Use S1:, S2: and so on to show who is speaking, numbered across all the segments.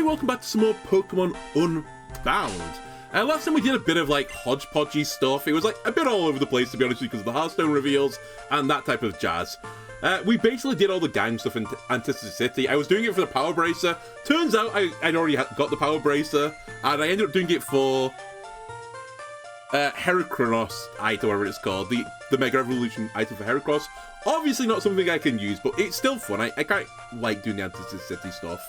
S1: everybody, welcome back to some more Pokemon Unbound. Last time we did a bit of like hodgepodgey stuff. It was like a bit all over the place, to be honest with you, because of the Hearthstone reveals and that type of jazz. We basically did all the gang stuff in Antithesis City. I was doing it for the Power Bracer. Turns out I'd already got the Power Bracer, and I ended up doing it for Heracross item, whatever it's called, the Mega Evolution item for Heracross. Obviously not something I can use, but it's still fun. I quite like doing the Antithesis City stuff.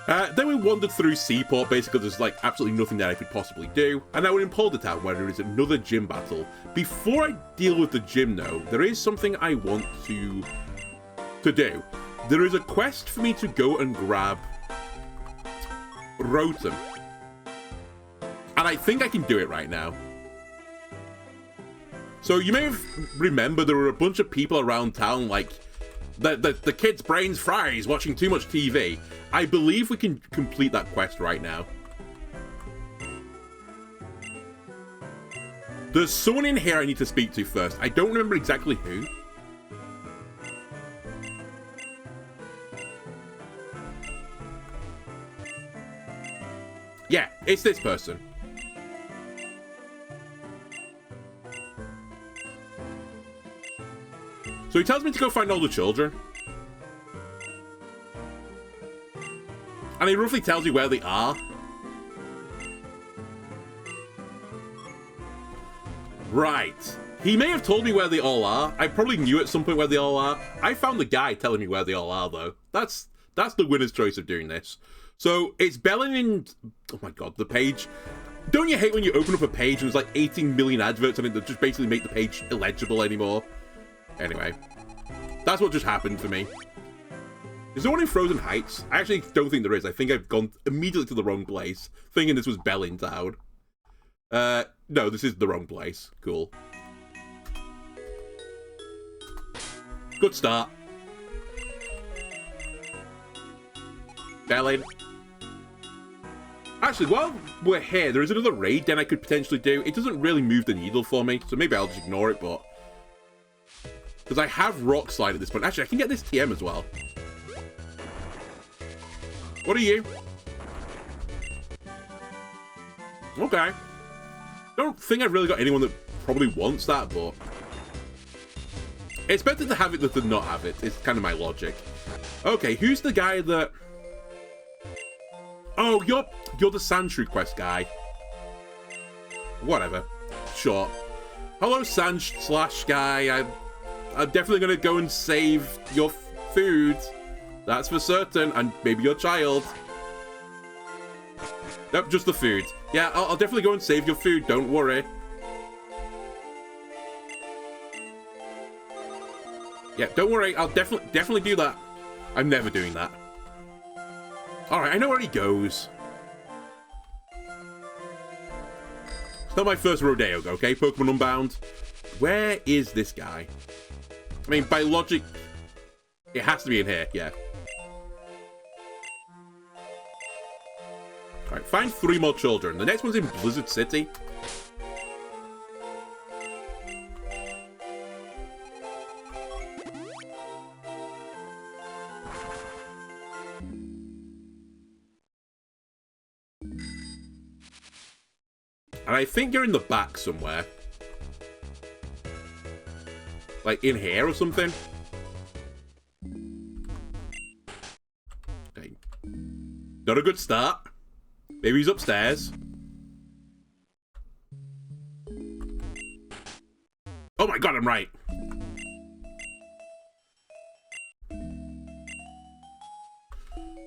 S1: Then we wandered through Seaport. Basically there's like absolutely nothing that I could possibly do, and now we're in Polder Town where there is another gym battle. Before I deal with the gym though, there is something I want to do. There is a quest for me to go and grab Rotom, and I think I can do it right now. So you may have remembered there were a bunch of people around town like the kid's brains fries watching too much TV. I believe we can complete that quest right now. There's someone in here I need to speak to first. I don't remember exactly who. Yeah, it's this person. So he tells me to go find all the children. And he roughly tells you where they are. Right. He may have told me where they all are. I probably knew at some point where they all are. I found the guy telling me where they all are, though. That's the winner's choice of doing this. So it's Bellin in... Oh my god, the page. Don't you hate when you open up a page and there's like 18 million adverts on it that just basically make the page illegible anymore? Anyway. That's what just happened for me. Is there one in Frozen Heights? I actually don't think there is. I think I've gone immediately to the wrong place, thinking this was Bellin Town. No, this is the wrong place. Cool. Good start. Bellin. Actually, while we're here, there is another raid den I could potentially do. It doesn't really move the needle for me, so maybe I'll just ignore it, but... Because I have Rock Slide at this point. Actually, I can get this TM as well. What are you? Okay. Don't think I've really got anyone that probably wants that, but... It's better to have it than to not have it. It's kind of my logic. Okay, who's the guy that... Oh, you're the Sandshrew quest guy. Whatever. Sure. Hello, Sand/Slash guy. I'm definitely going to go and save your food. That's for certain, and maybe your child. Nope, just the food. Yeah, I'll definitely go and save your food, don't worry. Yeah, don't worry, I'll definitely do that. I'm never doing that. Alright, I know where he goes. It's not my first rodeo, okay? Pokemon Unbound. Where is this guy? I mean, by logic, it has to be in here, yeah. Alright, find 3 more children. The next one's in Blizzard City. And I think you're in the back somewhere. Like in here or something. Okay. Not a good start. Maybe he's upstairs. Oh my god, I'm right.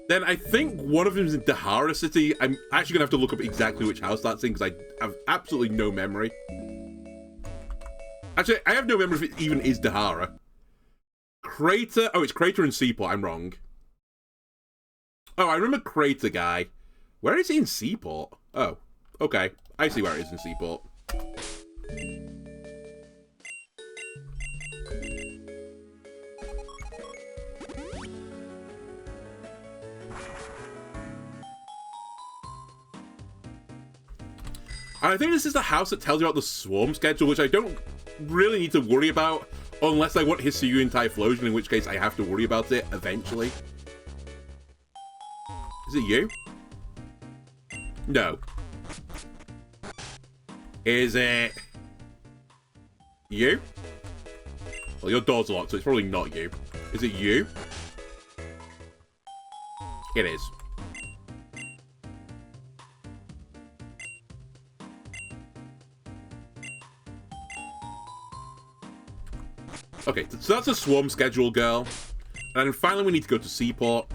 S1: Then I think one of them is in Dahara City. I'm actually going to have to look up exactly which house that's in because I have absolutely no memory. Actually, I have no memory if it even is Dahara. Crater. Oh, it's Crater and Seaport. I'm wrong. Oh, I remember Crater guy. Where is he in Seaport? Oh, okay. I see where it is in Seaport. And I think this is the house that tells you about the swarm schedule, which I don't really need to worry about unless I want Hisuian Typhlosion, in which case I have to worry about it eventually. Is it you? No. Is it you? Well, your door's locked, so it's probably not you. Is it you? It is. Okay, so that's a swarm schedule, girl. And then finally we need to go to Seaport.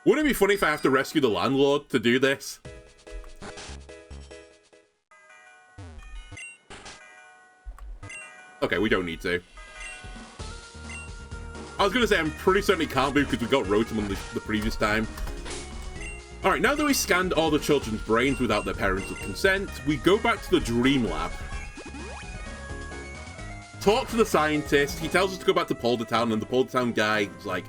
S1: Wouldn't it be funny if I have to rescue the landlord to do this? Okay, we don't need to. I was going to say, I'm pretty certain it can't be because we got Rotom the previous time. Alright, now that we scanned all the children's brains without their parents' consent, we go back to the Dream Lab. Talk to the scientist, he tells us to go back to Polder Town, and the Polder Town guy is like,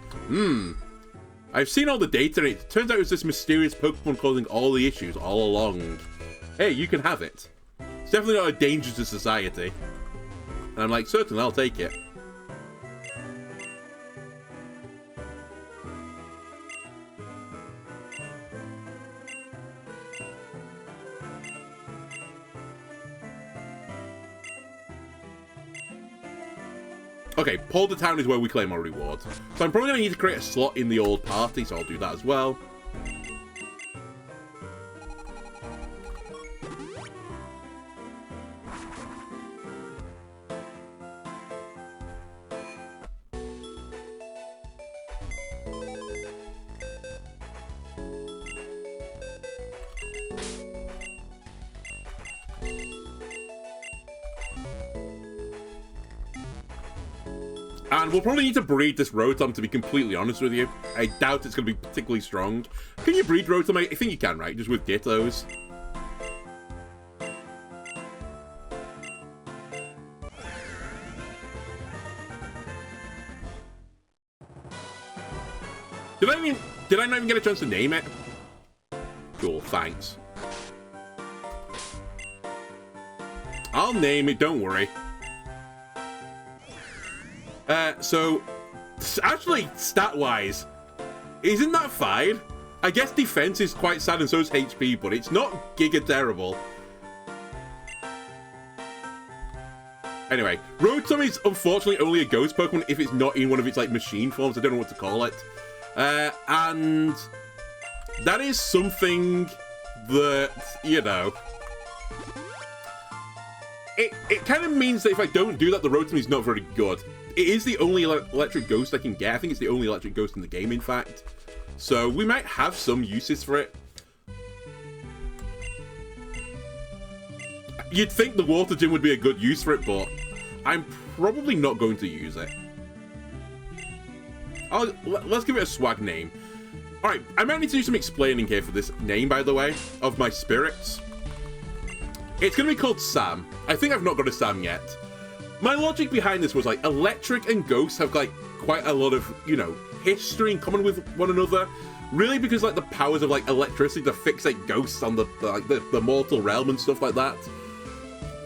S1: I've seen all the data, and it turns out it was this mysterious Pokemon causing all the issues all along. Hey, you can have it. It's definitely not a danger to society. And I'm like, certainly, I'll take it. Okay, Polder Town is where we claim our rewards. So I'm probably going to need to create a slot in the old party, so I'll do that as well. And we'll probably need to breed this Rotom, to be completely honest with you. I doubt it's going to be particularly strong. Can you breed Rotom? I think you can, right? Just with Dittos. Did I not even get a chance to name it? Cool, thanks. I'll name it, don't worry. So, actually, stat-wise, isn't that fine? I guess defense is quite sad and so is HP, but it's not giga terrible. Anyway, Rotom is unfortunately only a ghost Pokemon if it's not in one of its, like, machine forms. I don't know what to call it. And that is something that, you know... It kind of means that if I don't do that, the Rotom is not very good. It is the only electric ghost I can get. I think it's the only electric ghost in the game, in fact. So we might have some uses for it. You'd think the water gym would be a good use for it, but I'm probably not going to use it. Let's give it a swag name. Alright, I might need to do some explaining here for this name, by the way, of my spirits. It's going to be called Sam. I think I've not got a Sam yet. My logic behind this was, like, electric and ghosts have, like, quite a lot of, you know, history in common with one another. Really because, like, the powers of, like, electricity to fixate ghosts on the mortal realm and stuff like that.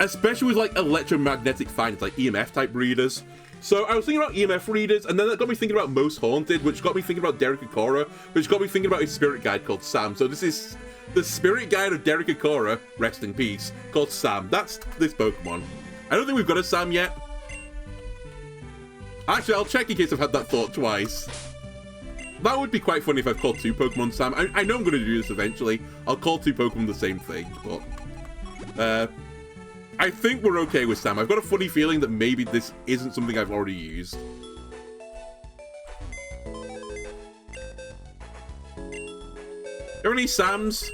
S1: Especially with, like, electromagnetic findings, like EMF-type readers. So I was thinking about EMF readers, and then that got me thinking about Most Haunted, which got me thinking about Derek Ikora, which got me thinking about his spirit guide called Sam. So this is the spirit guide of Derek Ikora, rest in peace, called Sam. That's this Pokemon. I don't think we've got a Sam yet. Actually, I'll check in case I've had that thought twice. That would be quite funny if I've called two Pokemon Sam. I know I'm going to do this eventually. I'll call two Pokemon the same thing, but... I think we're okay with Sam. I've got a funny feeling that maybe this isn't something I've already used. Are there any Sams?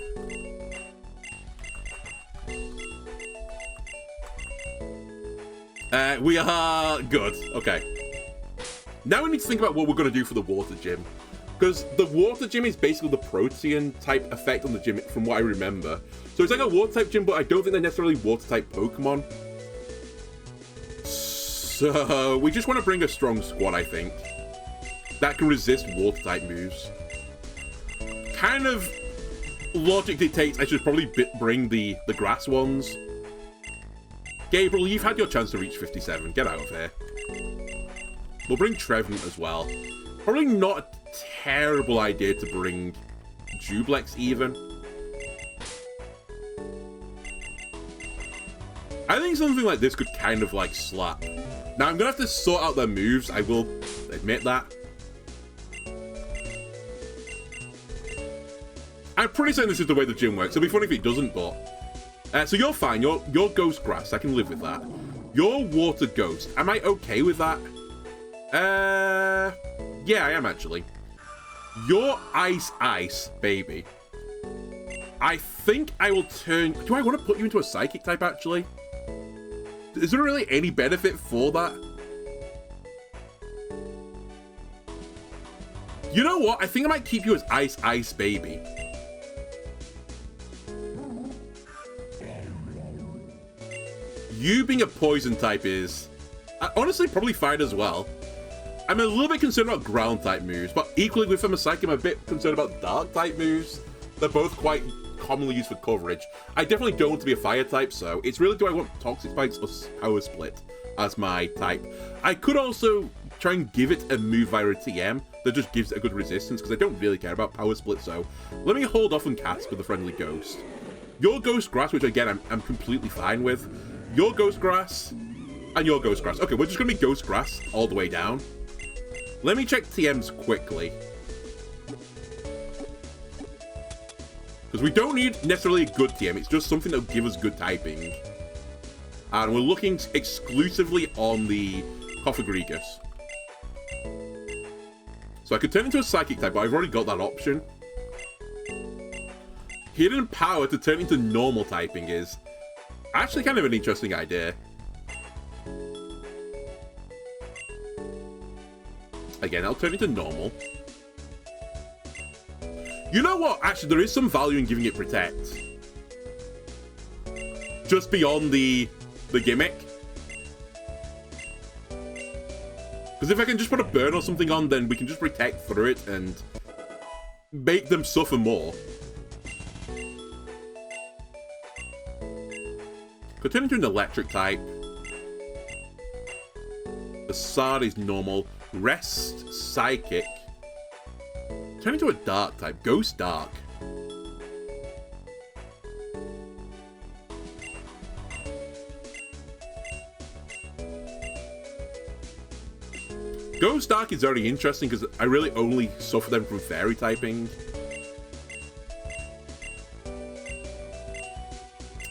S1: We are good. Okay. Now we need to think about what we're going to do for the water gym. Because the water gym is basically the Protean type effect on the gym, from what I remember. So it's like a water type gym, but I don't think they're necessarily water type Pokemon. So we just want to bring a strong squad, I think, that can resist water type moves. Kind of logic dictates I should probably bring the grass ones. Gabriel, you've had your chance to reach 57. Get out of here. We'll bring Trevenant as well. Probably not a terrible idea to bring Jublex even. I think something like this could kind of like slap. Now I'm gonna have to sort out their moves, I will admit that. I'm pretty certain this is the way the gym works. It'll be funny if it doesn't, but... so you're fine. You're Ghost Grass. I can live with that. You're Water Ghost. Am I okay with that? Yeah, I am actually. You're Ice Baby. I think I will turn... Do I want to put you into a Psychic type, actually? Is there really any benefit for that? You know what? I think I might keep you as Ice Baby. You being a Poison type is... honestly, probably fine as well. I'm a little bit concerned about Ground type moves, but equally with them a Psychic, I'm a bit concerned about Dark type moves. They're both quite commonly used for coverage. I definitely don't want to be a Fire type, so it's really, do I want Toxic Spikes or Power Split as my type? I could also try and give it a move via a TM that just gives it a good resistance, because I don't really care about Power Split, so let me hold off on cast with the Friendly Ghost. Your Ghost Grass, which again, I'm completely fine with. Your Ghost Grass, and your Ghost Grass. Okay, we're just going to be Ghost Grass all the way down. Let me check TMs quickly. Because we don't need necessarily a good TM, it's just something that will give us good typing. And we're looking exclusively on the Cofagrigus. So I could turn into a Psychic type, but I've already got that option. Hidden Power to turn into normal typing is actually kind of an interesting idea. Again, I'll turn into normal. You know what? Actually, there is some value in giving it Protect. Just beyond the gimmick. Because if I can just put a burn or something on, then we can just Protect through it and make them suffer more. Could turn into an Electric type. Assad is normal. Rest, Psychic. Turn into a Dark type. Ghost Dark. Ghost Dark is very interesting because I really only suffer them from Fairy typing.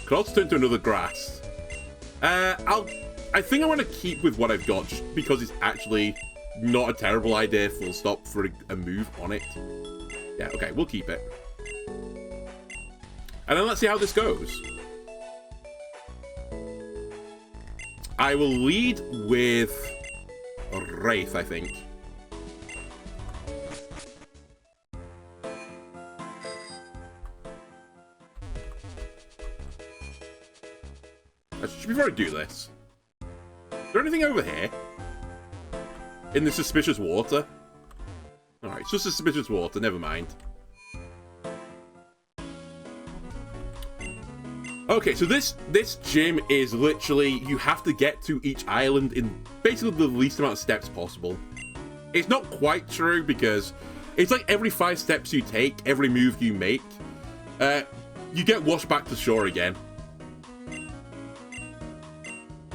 S1: Could also turn to another Grass. I think I want to keep with what I've got just because it's actually not a terrible idea, full stop, for a move on it. Yeah, okay, we'll keep it. And then let's see how this goes. I will lead with Wraith, I think. Before I do this, is there anything over here? In the Suspicious Water? Alright, it's just Suspicious Water, never mind. Okay, so this gym is literally, you have to get to each island in basically the least amount of steps possible. It's not quite true because it's like every 5 steps you take, every move you make, you get washed back to shore again.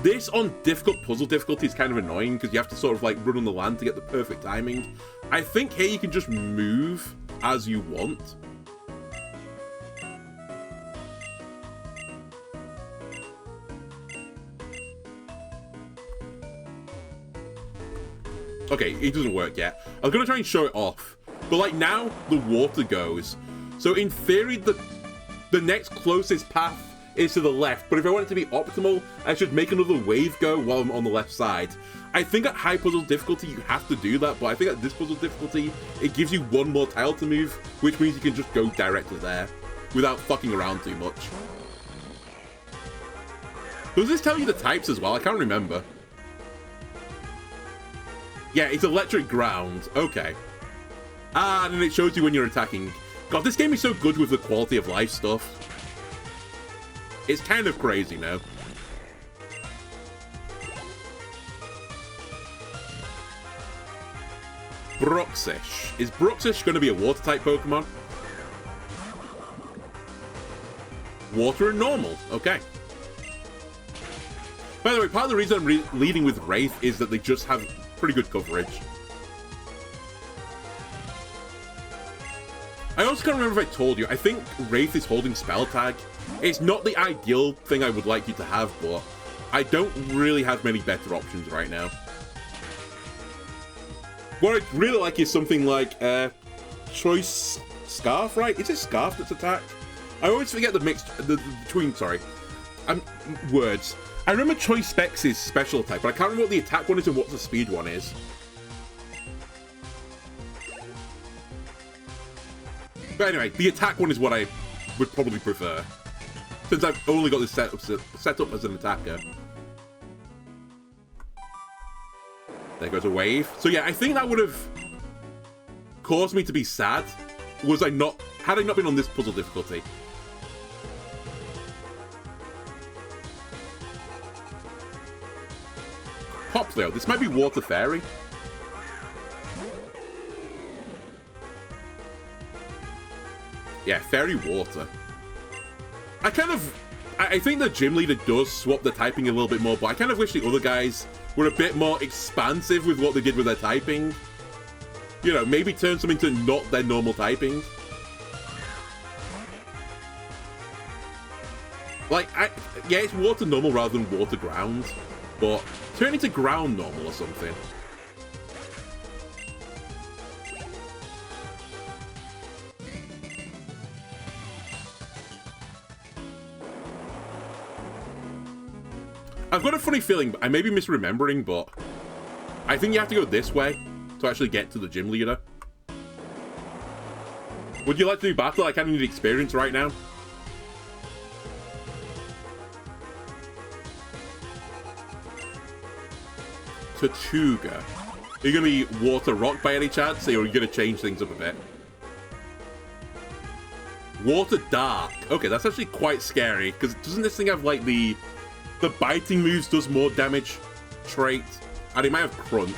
S1: This on difficult puzzle difficulty is kind of annoying because you have to sort of like run on the land to get the perfect timing. I think here you can just move as you want. Okay, it doesn't work yet. I was going to try and show it off. But like now, the water goes. So in theory, the next closest path is to the left, but if I want it to be optimal, I should make another wave go while I'm on the left side. I think at high puzzle difficulty, you have to do that, but I think at this puzzle difficulty, it gives you one more tile to move, which means you can just go directly there, without fucking around too much. Does this tell you the types as well? I can't remember. Yeah, it's electric ground. Okay. Ah, and then it shows you when you're attacking. God, this game is so good with the quality of life stuff. It's kind of crazy now. Bruxish. Is Bruxish going to be a water-type Pokemon? Water and normal. Okay. By the way, part of the reason I'm leading with Wraith is that they just have pretty good coverage. I also can't remember if I told you, I think Wraith is holding Spell Tag. It's not the ideal thing I would like you to have, but I don't really have many better options right now. What I'd really like is something like Choice Scarf, right? Is it Scarf that's attacked? I always forget the mix between, sorry. Words. I remember Choice Specs' special type, but I can't remember what the attack one is and what the speed one is. But anyway, the attack one is what I would probably prefer, since I've only got this set up as an attacker. There goes a wave. So yeah, I think that would have caused me to be sad, had I not been on this puzzle difficulty. Popplio, this might be Water Fairy. Yeah, Fairy Water. I think the gym leader does swap the typing a little bit more, but I kind of wish the other guys were a bit more expansive with what they did with their typing. You know, maybe turn some into not their normal typing. Like, yeah, it's water normal rather than water ground, but turn it to ground normal or something. I've got a funny feeling, I may be misremembering, but I think you have to go this way to actually get to the gym leader. Would you like to do battle? I kind of need experience right now. Tortuga. Are you going to be Water Rock by any chance, or are you going to change things up a bit? Water Dark. Okay, that's actually quite scary, because doesn't this thing have, like, the biting moves does more damage trait, and it might have Crunch.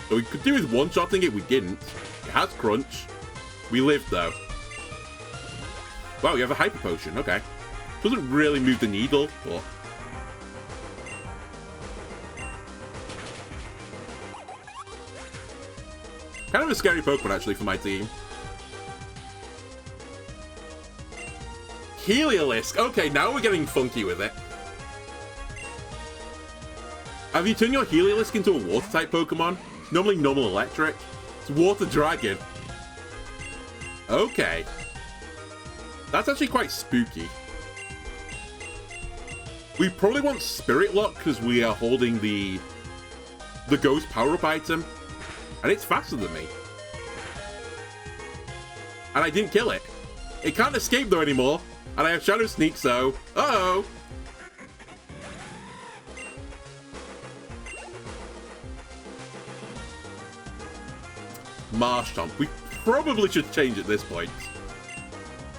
S1: So we could do with one-shotting it, we didn't. It has Crunch. We lived, though. Wow, you have a Hyper Potion, okay. Doesn't really move the needle, but... kind of a scary Pokemon, actually, for my team. Heliolisk. Okay, now we're getting funky with it. Have you turned your Heliolisk into a Water-type Pokemon? It's normally normal electric. It's Water Dragon. Okay. That's actually quite spooky. We probably want Spirit Lock because we are holding the Ghost Power-Up item. And it's faster than me. And I didn't kill it. It can't escape though anymore. And I have Shadow Sneak, so... uh-oh! Marshtomp. We probably should change at this point.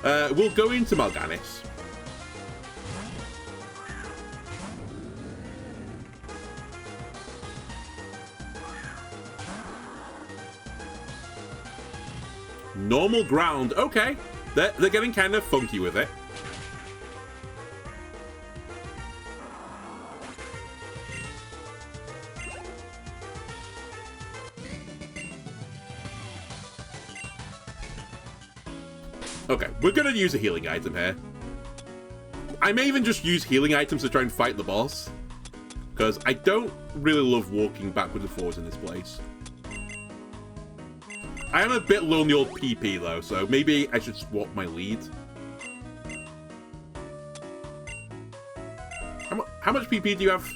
S1: We'll go into Mal'Ganis. Normal ground. Okay. They're getting kind of funky with it. Okay, we're gonna use a healing item here. I may even just use healing items to try and fight the boss, because I don't really love walking backwards and forwards in this place. I am a bit low on the old PP though, so maybe I should swap my lead. How much PP do you have?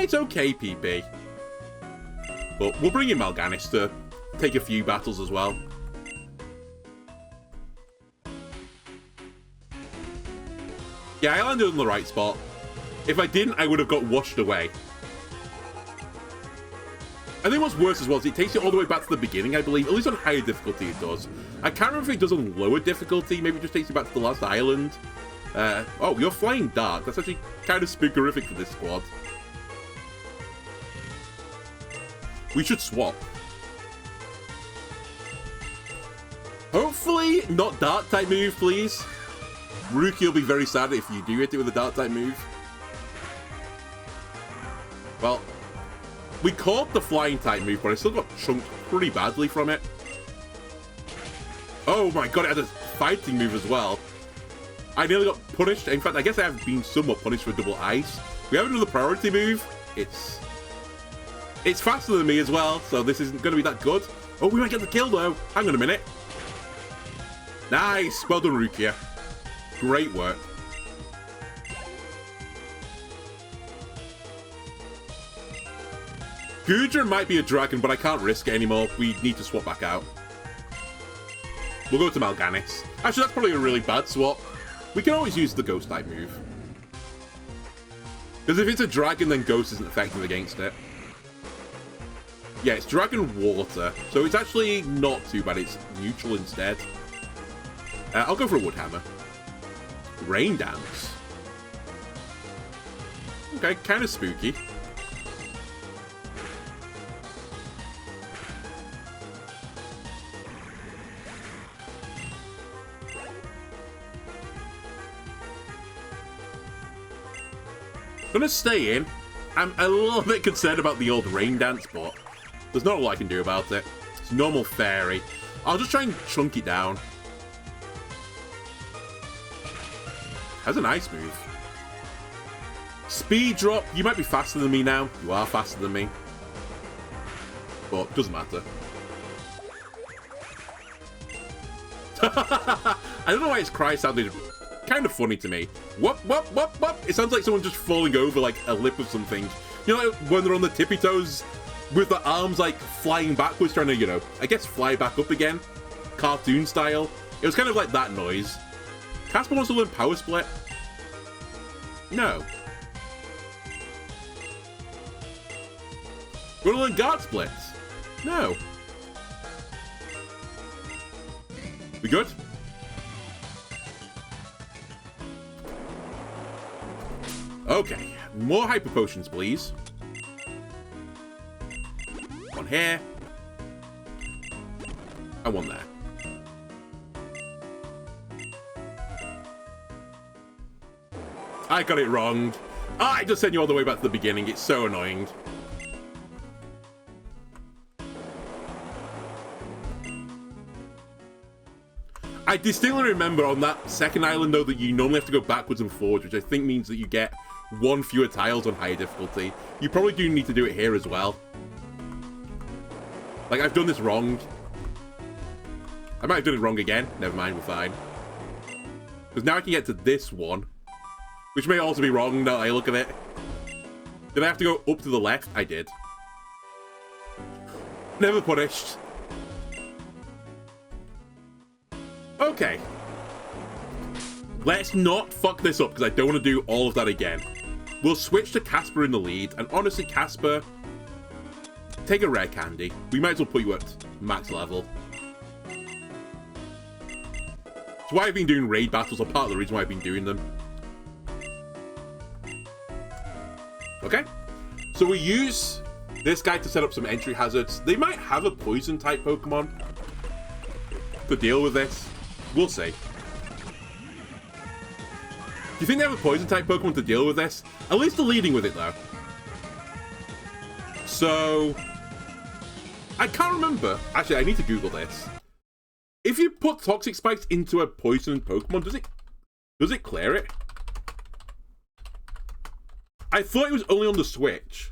S1: It's okay PP. But we'll bring in Mal'Ganis to take a few battles as well. Yeah, I landed on the right spot. If I didn't, I would have got washed away. I think what's worse as well is it takes you all the way back to the beginning, I believe. At least on higher difficulty it does. I can't remember if it does on lower difficulty. Maybe it just takes you back to the last island. Oh, you're flying dark. That's actually kind of spookerific for this squad. We should swap. Hopefully not dark type move, please. Rookie will be very sad if you do hit it with a dark type move. Well, we caught the flying type move, but I still got chunked pretty badly from it. Oh my god, it had a fighting move as well. I nearly got punished. In fact, I guess I have been somewhat punished for double ice. We have another priority move. It's faster than me as well, so this isn't going to be that good. Oh, we might get the kill though. Hang on a minute. Nice. Well done, Rukia. Great work. Gudra might be a dragon, but I can't risk it anymore. We need to swap back out. We'll go to Mal'Ganis. Actually, that's probably a really bad swap. We can always use the ghost type move. Because if it's a dragon, then ghost isn't effective against it. Yeah, it's dragon water, so it's actually not too bad. It's neutral instead. I'll go for a wood hammer. Rain dance. Okay, kind of spooky. Gonna stay in. I'm a little bit concerned about the old rain dance, but there's not a lot I can do about it. It's normal fairy. I'll just try and chunk it down. Has a nice move. Speed drop. You might be faster than me now. You are faster than me. But doesn't matter. I don't know why its cry sounded kind of funny to me. Whoop, whoop, whoop, whoop. It sounds like someone just falling over like a lip of something. You know, like when they're on the tippy toes with the arms like flying backwards, trying to, you know, I guess fly back up again. Cartoon style. It was kind of like that noise. Casper wants to learn Power Split. No. You want to learn Guard Splits? No. We good? Okay. More Hyper Potions, please. One here. And one there. I got it wrong. I just sent you all the way back to the beginning. It's so annoying. I distinctly remember on that second island, though, that you normally have to go backwards and forwards, which I think means that you get one fewer tiles on higher difficulty. You probably do need to do it here as well. Like, I've done this wrong. I might have done it wrong again. Never mind, we're fine. Because now I can get to this one. Which may also be wrong now that I look at it. Did I have to go up to the left? I did. Never punished. Okay. Let's not fuck this up, because I don't want to do all of that again. We'll switch to Casper in the lead, and honestly, Casper, take a rare candy. We might as well put you at max level. It's why I've been doing raid battles, or part of the reason why I've been doing them. Okay, so we use this guy to set up some entry hazards. They might have a poison type Pokemon to deal with this. We'll see. Do you think they have a poison type Pokemon to deal with this? At least they're leading with it though. So I can't remember. Actually, I need to Google this. If you put Toxic Spikes into a poison Pokemon, does it clear it? I thought it was only on the Switch.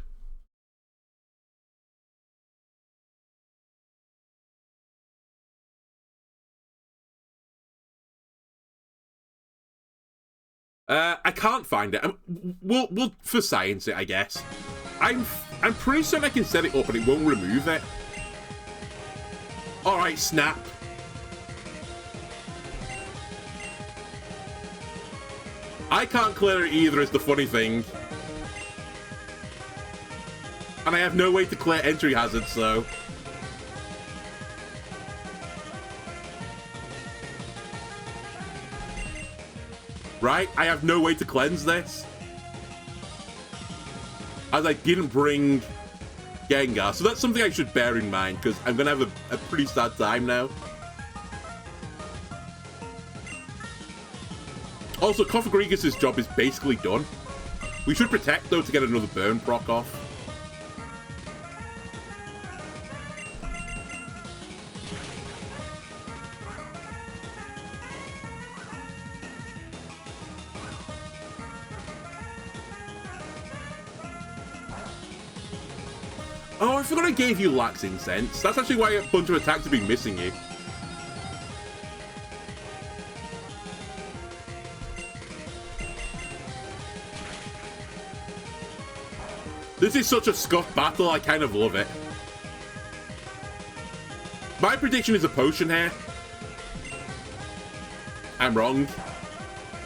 S1: I can't find it. We'll for science it, I guess. I'm pretty certain I can set it up and it won't remove it. All right, snap. I can't clear it either. Is the funny thing. And I have no way to clear entry hazards, so... Right? I have no way to cleanse this. As I didn't bring Gengar. So that's something I should bear in mind, because I'm going to have a pretty sad time now. Also, Kofagrigus' job is basically done. We should protect, though, to get another burn proc off. Oh, I forgot I gave you Lax Incense. That's actually why a bunch of attacks have been missing you. This is such a scuffed battle, I kind of love it. My prediction is a potion here. I'm wrong.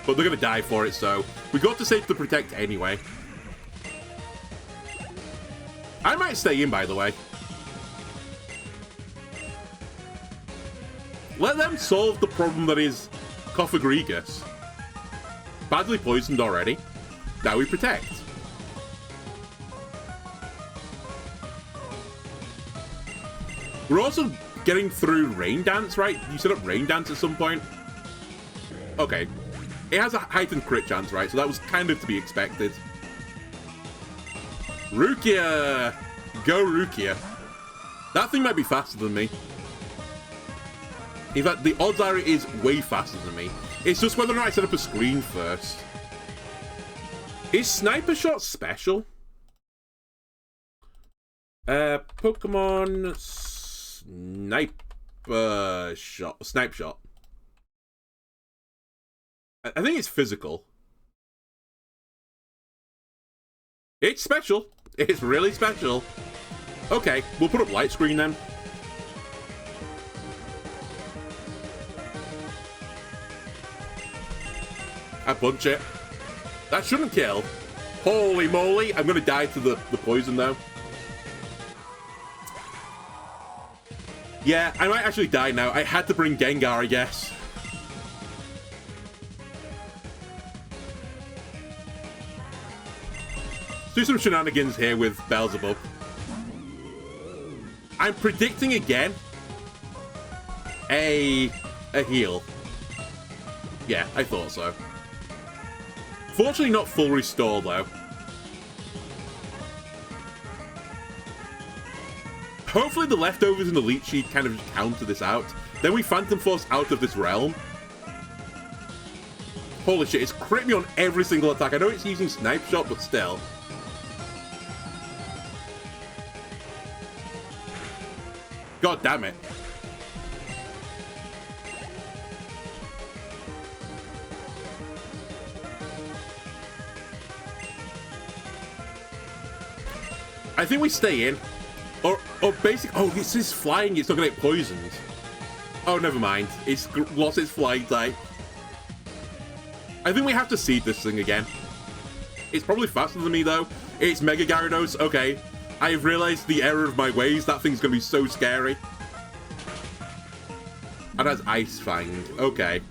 S1: But they're going to die for it, so... We got to save to protect anyway. I might stay in, by the way. Let them solve the problem that is Kofagrigus. Badly poisoned already. Now we protect. We're also getting through Rain Dance, right? You set up Rain Dance at some point. Okay. It has a heightened crit chance, right? So that was kind of to be expected. Rukia! Go Rukia. That thing might be faster than me. In fact, the odds are it is way faster than me. It's just whether or not I set up a screen first. Is Sniper Shot special? Pokemon Sniper Shot. Snipe Shot. I think it's physical. It's special. It's really special. Okay, we'll put up light screen then. I punch it. That shouldn't kill. Holy moly, I'm gonna die to the poison though. Yeah, I might actually die now. I had to bring Gengar, I guess. Let's do some shenanigans here with Beelzebub. I'm predicting again a heal. Yeah, I thought so. Fortunately, not full restore though. Hopefully the leftovers in the leech sheet kind of counter this out. Then we Phantom Force out of this realm. Holy shit, it's crit me on every single attack. I know it's using Snipe Shot, but still. God damn it. I think we stay in. Or basically... Oh, this is flying. It's not going to get poisoned. Oh, never mind. It's lost its flying type. I think we have to seed this thing again. It's probably faster than me, though. It's Mega Gyarados. Okay. I've realized the error of my ways. That thing's going to be so scary. And has Ice Fang. Okay.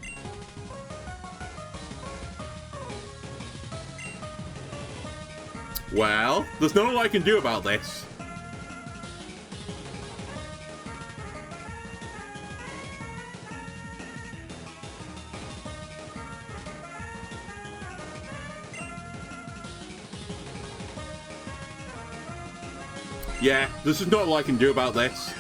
S1: Well, there's not a lot I can do about this. Yeah, there's just not a lot I can do about this.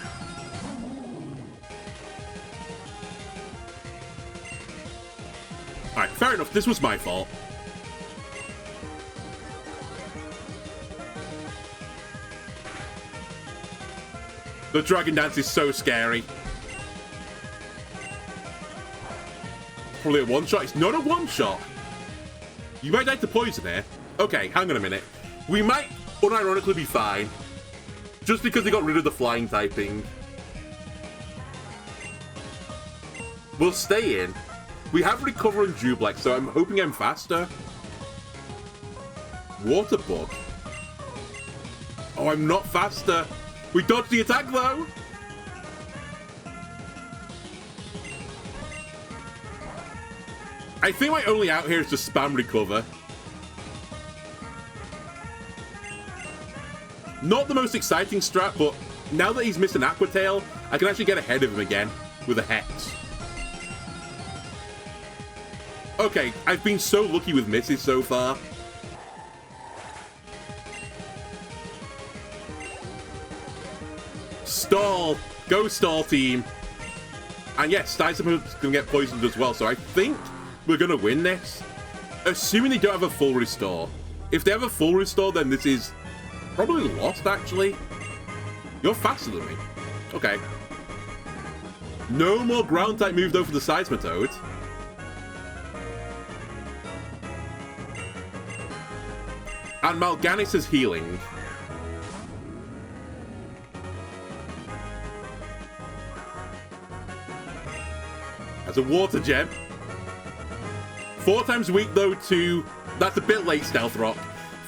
S1: Alright, fair enough. This was my fault. The Dragon Dance is so scary. Probably a one-shot. It's not a one-shot. You might die to poison here. Okay, hang on a minute. We might unironically be fine. Just because they got rid of the flying typing. We'll stay in. We have Recover and Duplex, so I'm hoping I'm faster. Water Bug. Oh, I'm not faster. We dodged the attack, though. I think my only out here is to spam recover. Not the most exciting strat, but now that he's missed an Aqua Tail, I can actually get ahead of him again with a Hex. Okay, I've been so lucky with misses so far. Stall! Go stall, team! And yes, Steisenberg's gonna get poisoned as well, so I think we're gonna win this. Assuming they don't have a full restore. If they have a full restore, then this is probably lost, actually. You're faster than me. Okay. No more ground type move, though, for the Seismitoad. And Mal'Ganis is healing. As a water gem. 4 times weak, though, to... That's a bit late, Stealth Rock.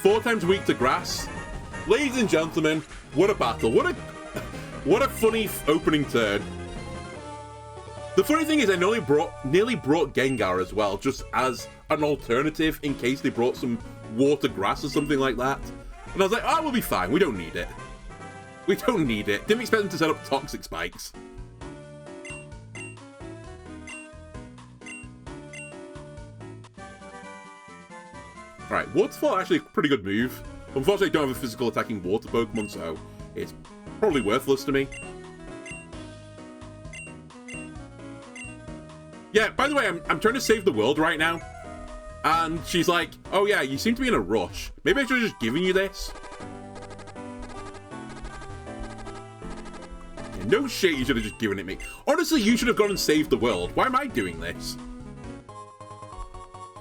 S1: 4 times weak to grass. Ladies and gentlemen, what a battle. What a funny opening turn. The funny thing is I nearly brought Gengar as well, just as an alternative in case they brought some water grass or something like that. And I was like, oh, we'll be fine. We don't need it. We don't need it. Didn't expect them to set up toxic spikes. Alright, Waterfall actually a pretty good move. Unfortunately, I don't have a physical attacking water Pokemon, so it's probably worthless to me. Yeah, by the way, I'm trying to save the world right now. And she's like, oh yeah, you seem to be in a rush. Maybe I should have just given you this. Yeah, no shit, you should have just given it me. Honestly, you should have gone and saved the world. Why am I doing this?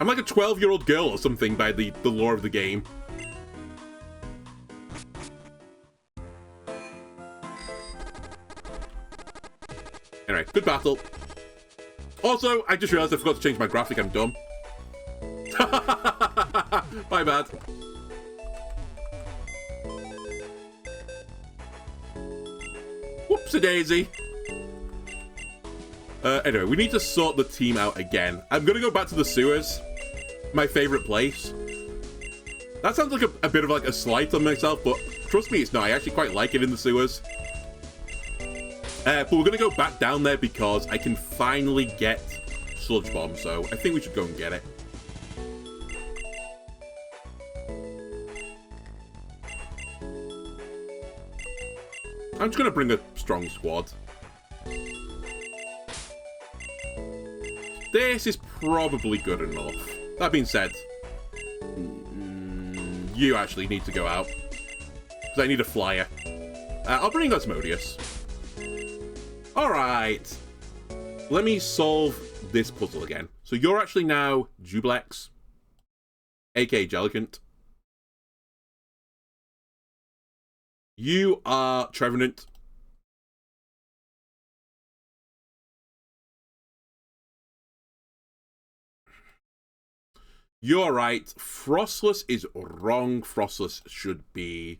S1: I'm like a 12-year-old girl or something by the lore of the game. Anyway, good battle. Also, I just realized I forgot to change my graphic. I'm dumb. My bad. Whoopsie-daisy. Anyway, we need to sort the team out again. I'm going to go back to the sewers. My favorite place. That sounds like a bit of like a slight on myself, but trust me, it's not. I actually quite like it in the sewers. But we're going to go back down there because I can finally get Sludge Bomb, so I think we should go and get it. I'm just going to bring a strong squad. This is probably good enough. That being said, you actually need to go out. Because I need a flyer. I'll bring Osmodius. Alright. Let me solve this puzzle again. So you're actually now Jublex, aka Jellicent. You are Trevenant. You're right. Frostless is wrong. Frostless should be...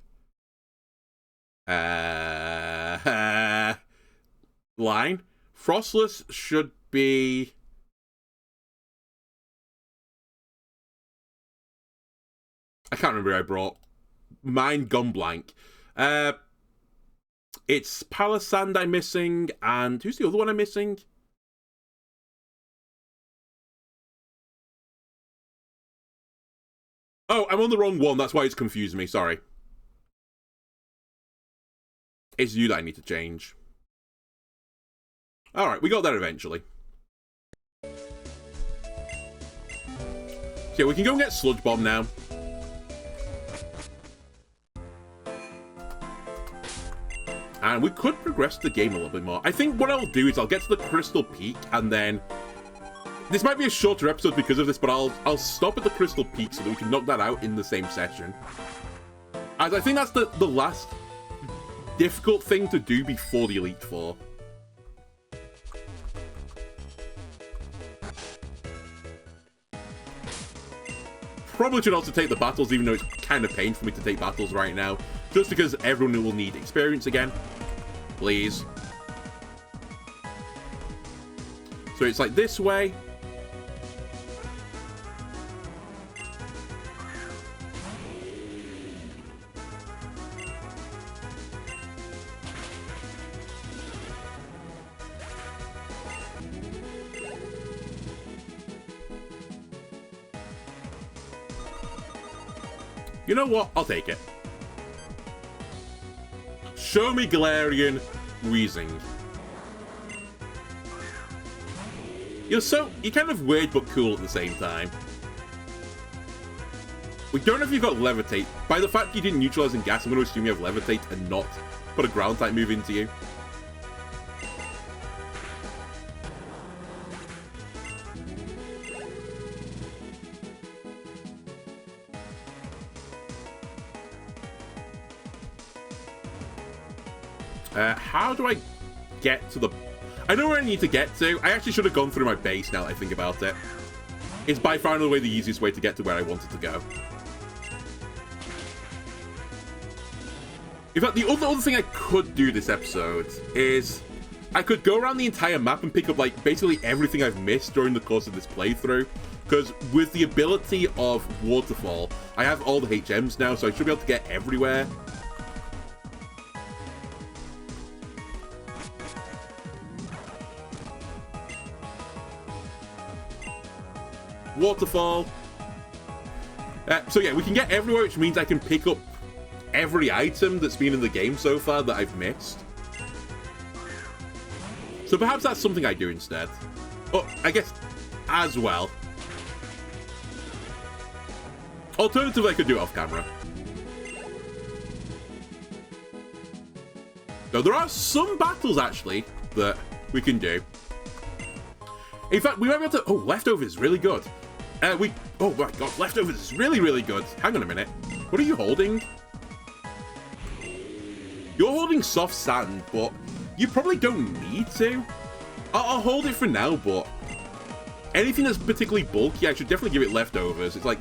S1: line. Frostless should be... I can't remember who I brought. Mine gone blank. It's Palisand I'm missing, and who's the other one I'm missing? Oh, I'm on the wrong one. That's why it's confusing me. Sorry. It's you that I need to change. Alright, we got there eventually. So yeah, we can go and get Sludge Bomb now. And we could progress the game a little bit more. I think what I'll do is I'll get to the Crystal Peak and then... This might be a shorter episode because of this, but I'll stop at the Crystal Peak so that we can knock that out in the same session. As I think that's the last difficult thing to do before the Elite Four. Probably should also take the battles, even though it's kind of painful for me to take battles right now. Just because everyone will need experience again. Please. So it's like this way. You know what? I'll take it. Show me Galarian wheezing. You're kind of weird but cool at the same time. We don't know if you've got Levitate. By the fact you didn't neutralize in gas, I'm going to assume you have Levitate and not put a ground type move into you. How do I get to the... I know where I need to get to. I actually should have gone through my base now that I think about it. It's by far and away the easiest way to get to where I wanted to go. In fact, the other thing I could do this episode is I could go around the entire map and pick up, like, basically everything I've missed during the course of this playthrough. Because with the ability of Waterfall, I have all the HMs now, so I should be able to get everywhere. Waterfall. So yeah, we can get everywhere, which means I can pick up every item that's been in the game so far that I've missed. So perhaps that's something I do instead. Oh, I guess as well. Alternatively, I could do it off camera. So there are some battles, actually, that we can do. In fact, we might be able to... Oh, Leftovers is really good. Oh my god, Leftovers is really, really good. Hang on a minute. What are you holding? You're holding Soft Sand, but you probably don't need to. I'll hold it for now, but anything that's particularly bulky, I should definitely give it Leftovers. It's like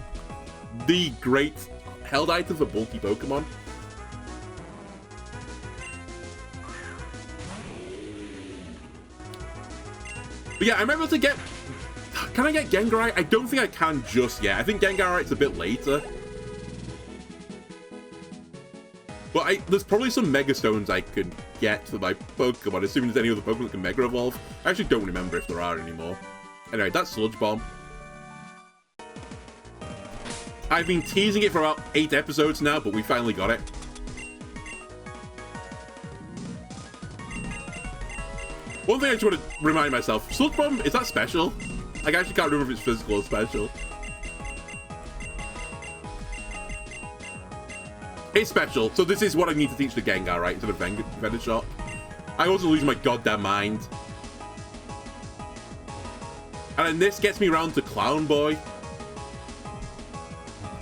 S1: the great held item for bulky Pokemon. But yeah, I'm able to get... Can I get Gengarite? I don't think I can just yet. I think Gengarite's a bit later. But there's probably some Mega Stones I could get for my Pokemon, assuming there's any other Pokemon that can Mega Evolve. I actually don't remember if there are anymore. Anyway, that's Sludge Bomb. I've been teasing it for about 8 episodes now, but we finally got it. One thing I just want to remind myself, Sludge Bomb, is that special? I actually can't remember if it's physical or special. It's special, so this is what I need to teach the Gengar, right? Instead of Venushot. I also lose my goddamn mind. And then this gets me around to Clown Boy.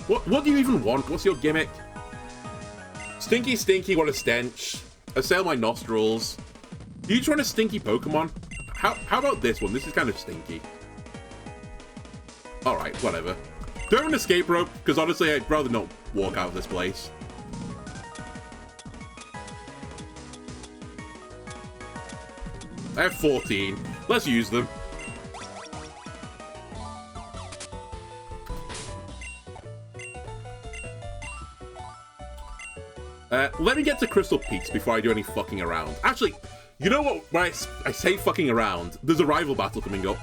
S1: What do you even want? What's your gimmick? Stinky, stinky, what a stench. Assail my nostrils. Do you just want a stinky Pokemon? How about this one? This is kind of stinky. Alright, whatever. Do I have an escape rope? Because honestly, I'd rather not walk out of this place. I have 14. Let's use them. Let me get to Crystal Peaks before I do any fucking around. Actually, you know what? When I say fucking around, there's a rival battle coming up.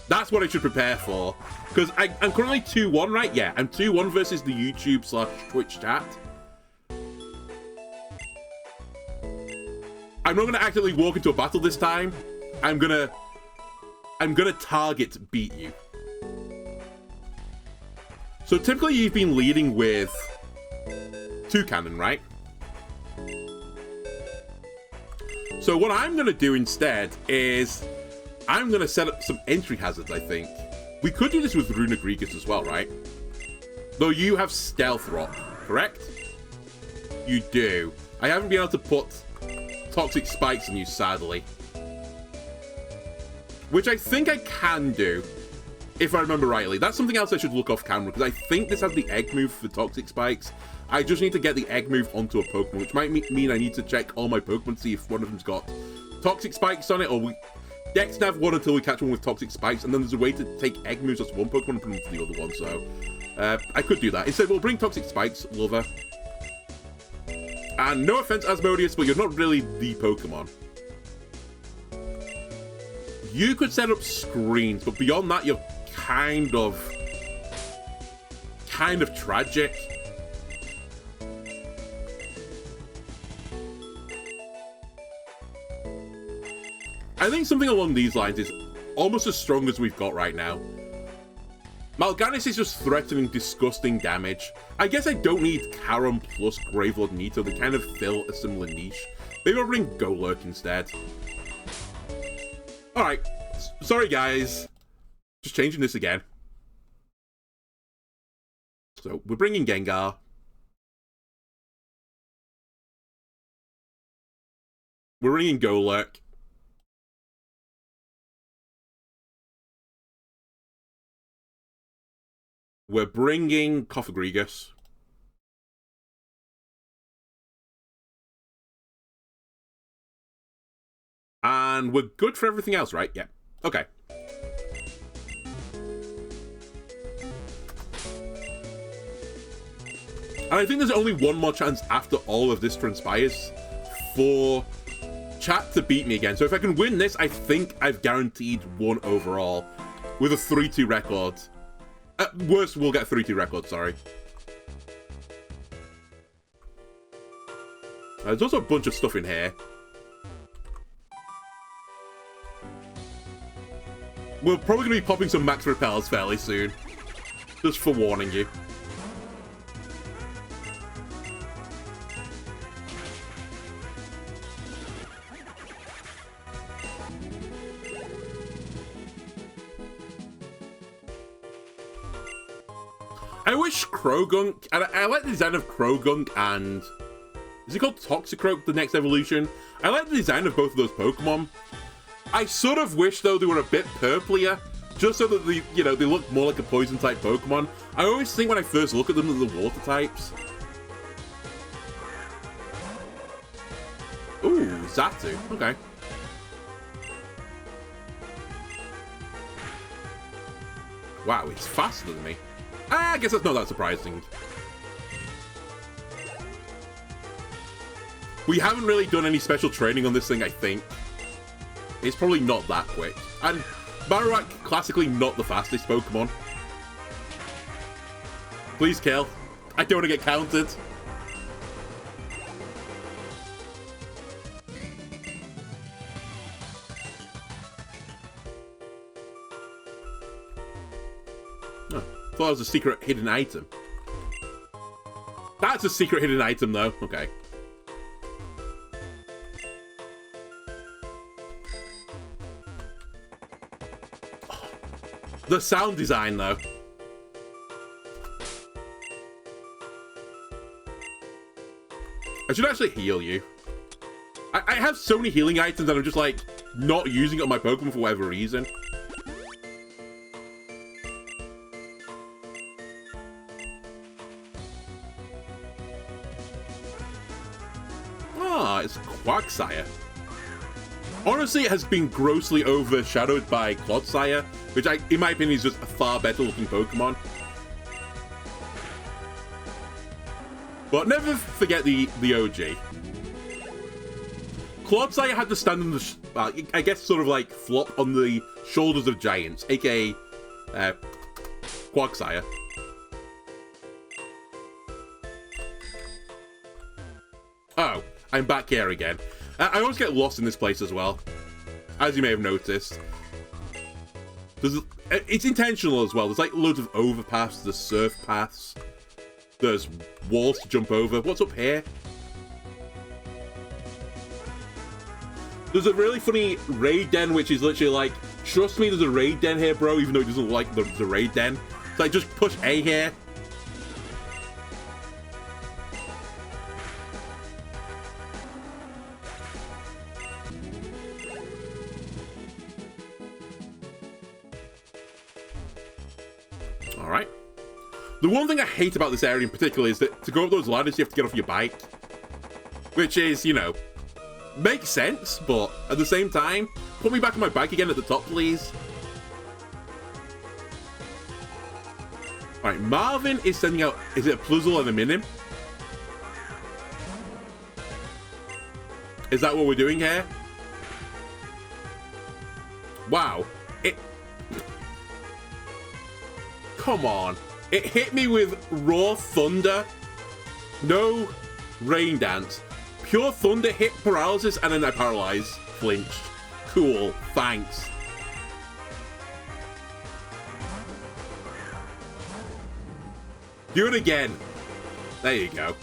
S1: That's what I should prepare for. Because I'm currently 2-1, right? Yeah, I'm 2-1 versus the YouTube/Twitch chat. I'm not going to actively walk into a battle this time. I'm gonna target beat you. So typically you've been leading with 2 cannon, right? So what I'm going to do instead is I'm going to set up some entry hazards, I think. We could do this with Runagrigus as well, right? Though you have Stealth Rock, correct? You do. I haven't been able to put Toxic Spikes on you, sadly. Which I think I can do, if I remember rightly. That's something else I should look off camera, because I think this has the egg move for Toxic Spikes. I just need to get the egg move onto a Pokemon, which might mean I need to check all my Pokemon, see if one of them's got Toxic Spikes on it, or Dex Nav one until we catch one with Toxic Spikes, and then there's a way to take egg moves off one Pokemon and put them to the other one, so I could do that. Instead, we'll bring Toxic Spikes, Lover. And no offense, Asmodeus, but you're not really the Pokemon. You could set up screens, but beyond that, you're kind of tragic. I think something along these lines is almost as strong as we've got right now. Mal'Ganis is just threatening disgusting damage. I guess I don't need Karam plus Gravelord Nito, they kind of fill a similar niche. Maybe I'll bring Golurk instead. Alright, sorry guys. Just changing this again. So, we're bringing Gengar. We're bringing Golurk. We're bringing Cofagrigus. And we're good for everything else, right? Yeah. Okay. And I think there's only one more chance after all of this transpires for chat to beat me again. So if I can win this, I think I've guaranteed one overall with a 3-2 record. At worst, we'll get a 3-2 record, sorry. There's also a bunch of stuff in here. We're probably going to be popping some Max Repels fairly soon. Just for warning you. I wish Krogunk, and I like the design of Krogunk and, is it called Toxicroak, the next evolution? I like the design of both of those Pokemon. I sort of wish, though, they were a bit purplier, just so that they, you know, they look more like a poison-type Pokemon. I always think when I first look at them, they're the water types. Ooh, Xatu, okay. Wow, it's faster than me. I guess that's not that surprising. We haven't really done any special training on this thing, I think. It's probably not that quick. And Marowak, classically not the fastest Pokemon. Please kill. I don't want to get countered. I thought it was a secret hidden item. That's a secret hidden item, though. Okay. The sound design, though. I should actually heal you. I have so many healing items that I'm just, like, not using it on my Pokemon for whatever reason. It's Quagsire. Honestly, it has been grossly overshadowed by Clodsire, which, in my opinion, is just a far better looking Pokemon. But never forget the OG. Clodsire had to stand on the, I guess, sort of like flop on the shoulders of giants, aka Quagsire. Oh. I'm back here again. I always get lost in this place as well, as you may have noticed. It's intentional as well. There's like loads of overpaths, there's surf paths, there's walls to jump over. What's up here? There's a really funny raid den, which is literally like, trust me, there's a raid den here, bro, even though it doesn't look like the raid den. It's like, just push A here. The one thing I hate about this area in particular is that to go up those ladders, you have to get off your bike. Which is, you know, makes sense, but at the same time, put me back on my bike again at the top, please. Alright, Marvin is sending out, is it a Pluzzle and a Minim? Is that what we're doing here? Wow. Come on. It hit me with raw thunder. No rain dance. Pure thunder hit paralysis and then I paralyzed. Flinched. Cool. Thanks. Do it again. There you go.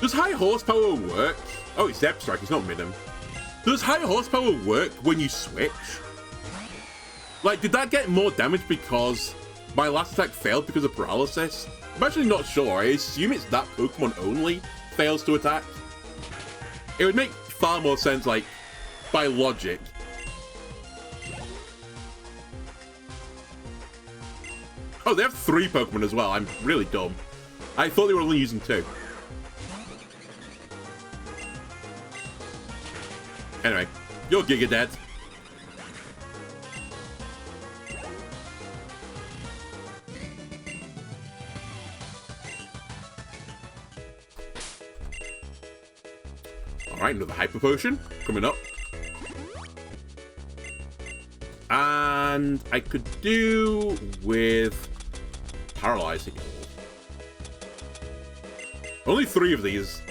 S1: Does high horsepower work? Oh, it's Depth Strike, it's not Minim. Does high horsepower work when you switch? Like, did that get more damage because my last attack failed because of paralysis? I'm actually not sure. I assume it's that Pokemon only fails to attack. It would make far more sense, like, by logic. Oh, they have 3 Pokemon as well. I'm really dumb. I thought they were only using 2. Anyway, you're Giga Dead. Alright, another Hyper Potion coming up. And I could do with Paralyzing. Only 3 of these.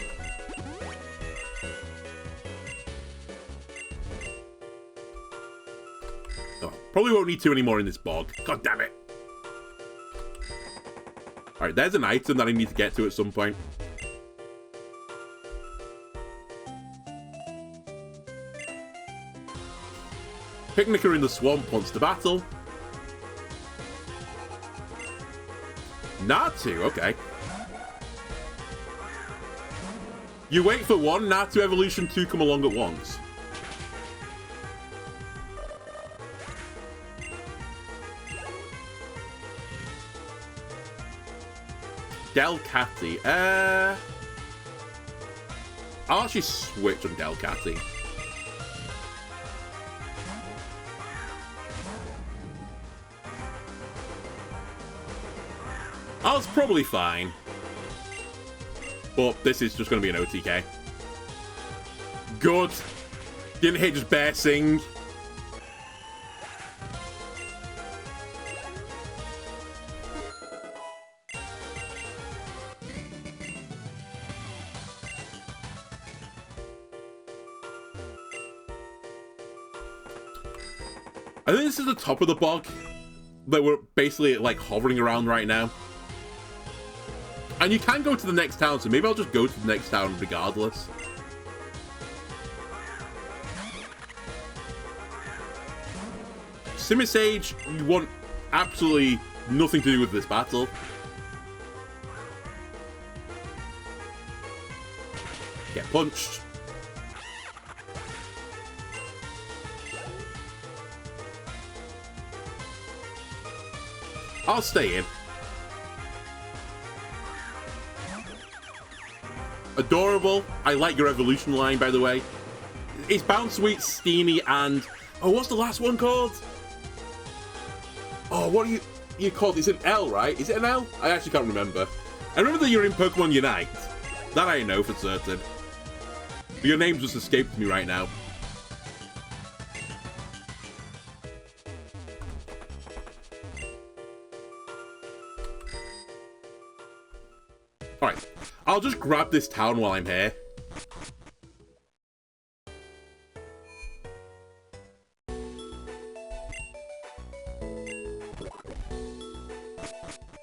S1: Oh, probably won't need 2 anymore in this bog. God damn it. Alright, there's an item that I need to get to at some point. Picnicker in the swamp wants to battle. Natu, okay. You wait for 1, Natu Evolution 2 come along at once. Delcatty, I'll actually switch on Delcatty. I was probably fine. But this is just going to be an OTK. Good. Didn't hit just bare sing. I think this is the top of the bog that we're basically like hovering around right now. And you can go to the next town, so maybe I'll just go to the next town regardless. Simisage, you want absolutely nothing to do with this battle. Get punched. I'll stay in. Adorable. I like your evolution line, by the way. It's Bounce Sweet, Steamy, and... Oh, what's the last one called? Oh, what are you called? It's an L, right? Is it an L? I actually can't remember. I remember that you're in Pokemon Unite. That I know for certain. But your name just escaped me right now. Alright. I'll just grab this town while I'm here.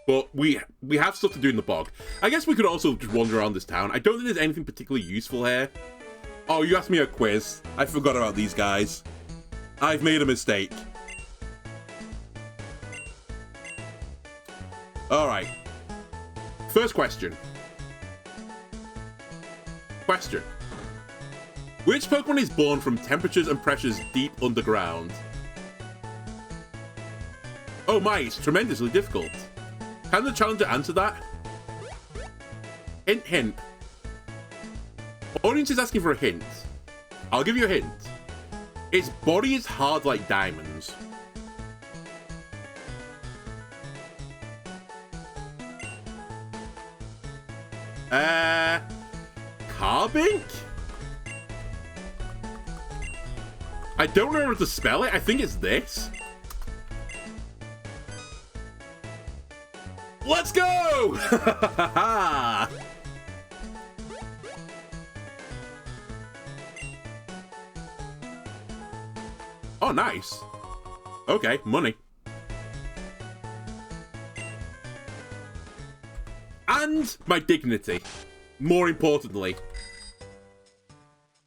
S1: But we have stuff to do in the bog. I guess we could also just wander around this town. I don't think there's anything particularly useful here. Oh, you asked me a quiz. I forgot about these guys. I've made a mistake. Alright. First question. Question. Which Pokemon is born from temperatures and pressures deep underground? Oh my, it's tremendously difficult. Can the challenger answer that? Hint, hint. Audience is asking for a hint. I'll give you a hint. Its body is hard like diamonds. Carbink? I don't know how to spell it. I think it's this. Let's go! Oh, nice. Okay, money. And my dignity. More importantly.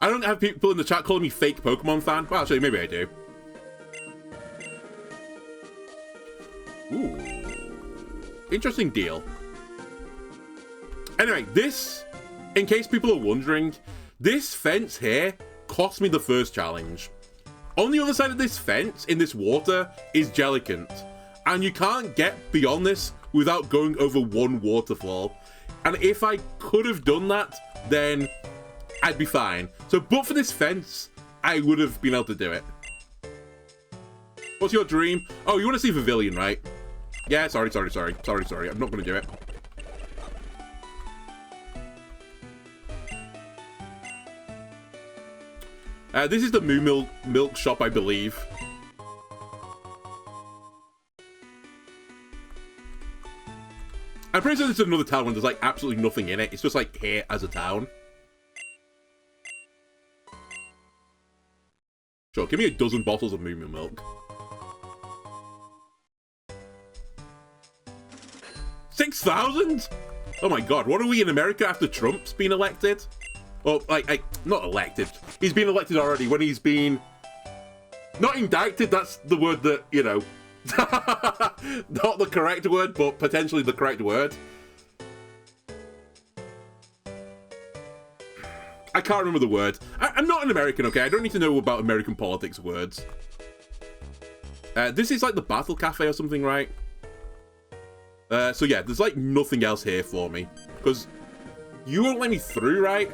S1: I don't have people in the chat calling me fake Pokemon fan. Well, actually, maybe I do. Ooh. Interesting deal. Anyway, this, in case people are wondering, this fence here cost me the first challenge. On the other side of this fence, in this water, is Jellicent. And you can't get beyond this without going over one waterfall. And if I could have done that, then I'd be fine. So, but for this fence, I would have been able to do it. What's your dream? Oh, you want to see Pavilion, right? Yeah, sorry. I'm not going to do it. This is the Moo Milk shop, I believe. I'm pretty sure this is another town when there's like absolutely nothing in it. It's just like here as a town. Sure, give me a dozen bottles of Moo Milk. 6,000? Oh my god, what are we in America after Trump's been elected? Well, like, not elected. He's been elected already when he's been... Not indicted, that's the word that, you know... Not the correct word, but potentially the correct word. I can't remember the word. I'm not an American, okay? I don't need to know about American politics words. This is like the Battle Cafe or something, right? So yeah, there's like nothing else here for me. Because you won't let me through, right?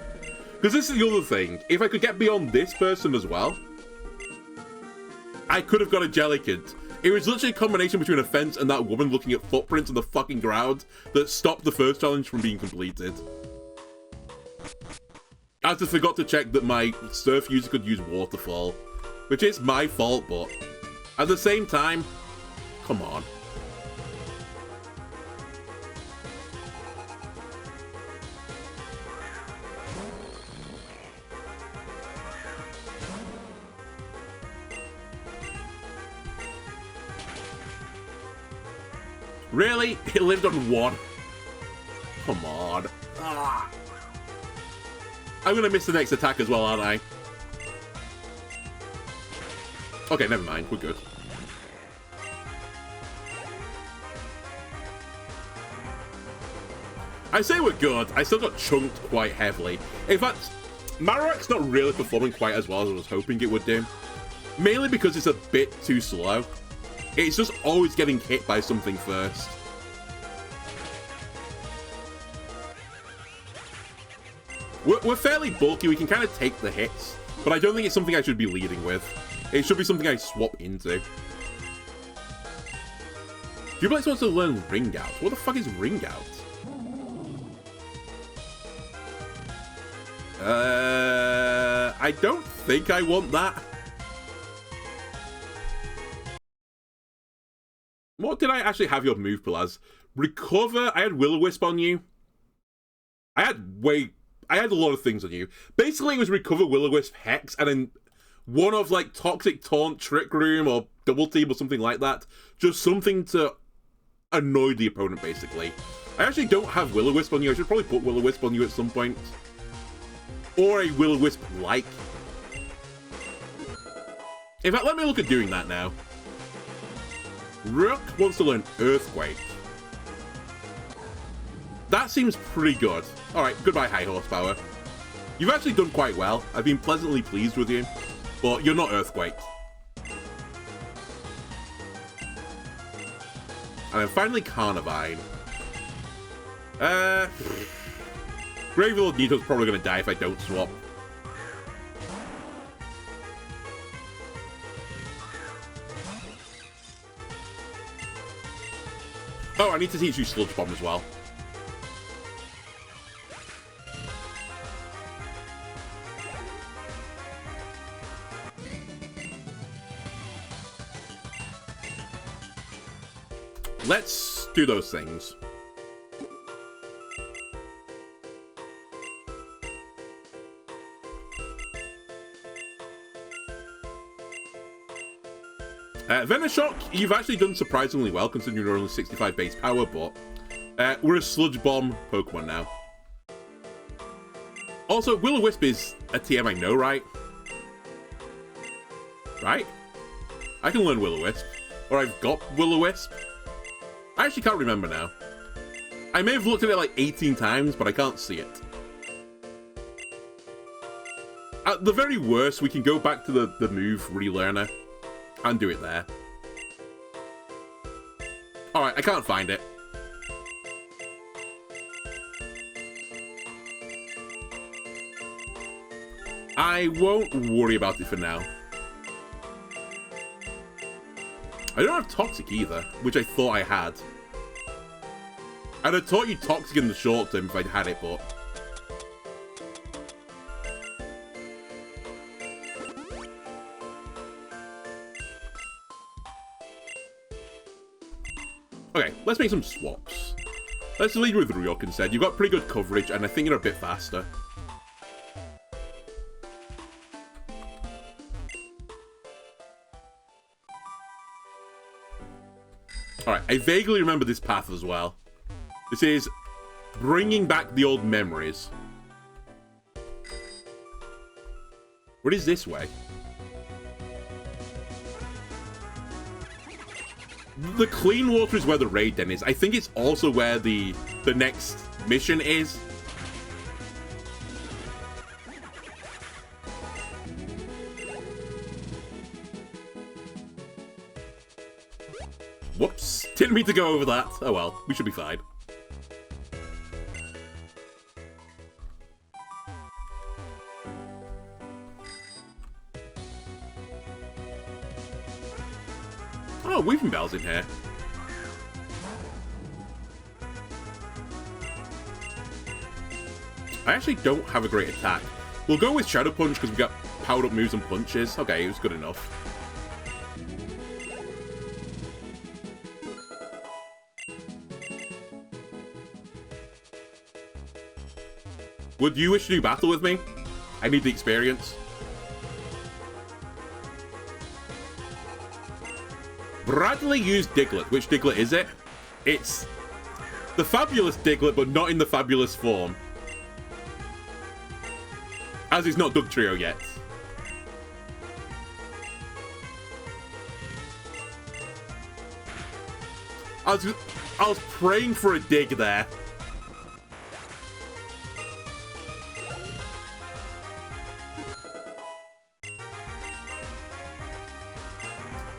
S1: Because this is the other thing. If I could get beyond this person as well, I could have got a Jellicent. It was literally a combination between a fence and that woman looking at footprints on the fucking ground that stopped the first challenge from being completed. I just forgot to check that my surf user could use Waterfall, which is my fault, but at the same time, come on. Really? It lived on one? Come on. Ah. I'm gonna miss the next attack as well, aren't I? Okay, never mind. We're good. I say we're good. I still got chunked quite heavily. In fact, Marowak's not really performing quite as well as I was hoping it would do. Mainly because it's a bit too slow. It's just always getting hit by something first. We're fairly bulky, we can kind of take the hits, but I don't think it's something I should be leading with. It should be something I swap into. Jubilex wants to learn Ring Out. What the fuck is Ring Out? I don't think I want that. What did I actually have your move pool as? Recover, I had Will-O-Wisp on you. I had a lot of things on you. Basically, it was Recover, Will-O-Wisp, Hex, and then one of, like, Toxic Taunt, Trick Room, or Double Team, or something like that. Just something to annoy the opponent, basically. I actually don't have Will-O-Wisp on you. I should probably put Will-O-Wisp on you at some point. Or a Will-O-Wisp-like. In fact, let me look at doing that now. Rook wants to learn Earthquake. That seems pretty good. Alright, goodbye high horsepower. You've actually done quite well. I've been pleasantly pleased with you, but you're not Earthquake. And then finally Carnivine. Gravelord Nito's probably going to die if I don't swap. Oh, I need to teach you Sludge Bomb as well. Let's do those things. Venoshock, you've actually done surprisingly well considering you're only 65 base power, but we're a Sludge Bomb Pokemon now. Also, Will-O-Wisp is a TM I know, right? Right? I can learn Will-O-Wisp. Or I've got Will-O-Wisp. I actually can't remember now. I may have looked at it like 18 times, but I can't see it. At the very worst, we can go back to the move Relearner and do it there. Alright, I can't find it. I won't worry about it for now. I don't have Toxic either, which I thought I had. I'd have taught you Toxic in the short term if I'd had it, but... Okay, let's make some swaps. Let's lead with Ryuk instead. You've got pretty good coverage, and I think you're a bit faster. Alright, I vaguely remember this path as well. This is bringing back the old memories. What is this way? The clean water is where the raid den is. I think it's also where the next mission is. Whoops. Didn't mean to go over that. Oh well, we should be fine. Oh, Weeping Bell's in here. I actually don't have a great attack. We'll go with Shadow Punch because we got powered up moves and punches. Okay, it was good enough. Would you wish to do battle with me? I need the experience. Bradley used Diglett. Which Diglett is it? It's the fabulous Diglett, but not in the fabulous form. As he's not Dugtrio yet. I was praying for a dig there.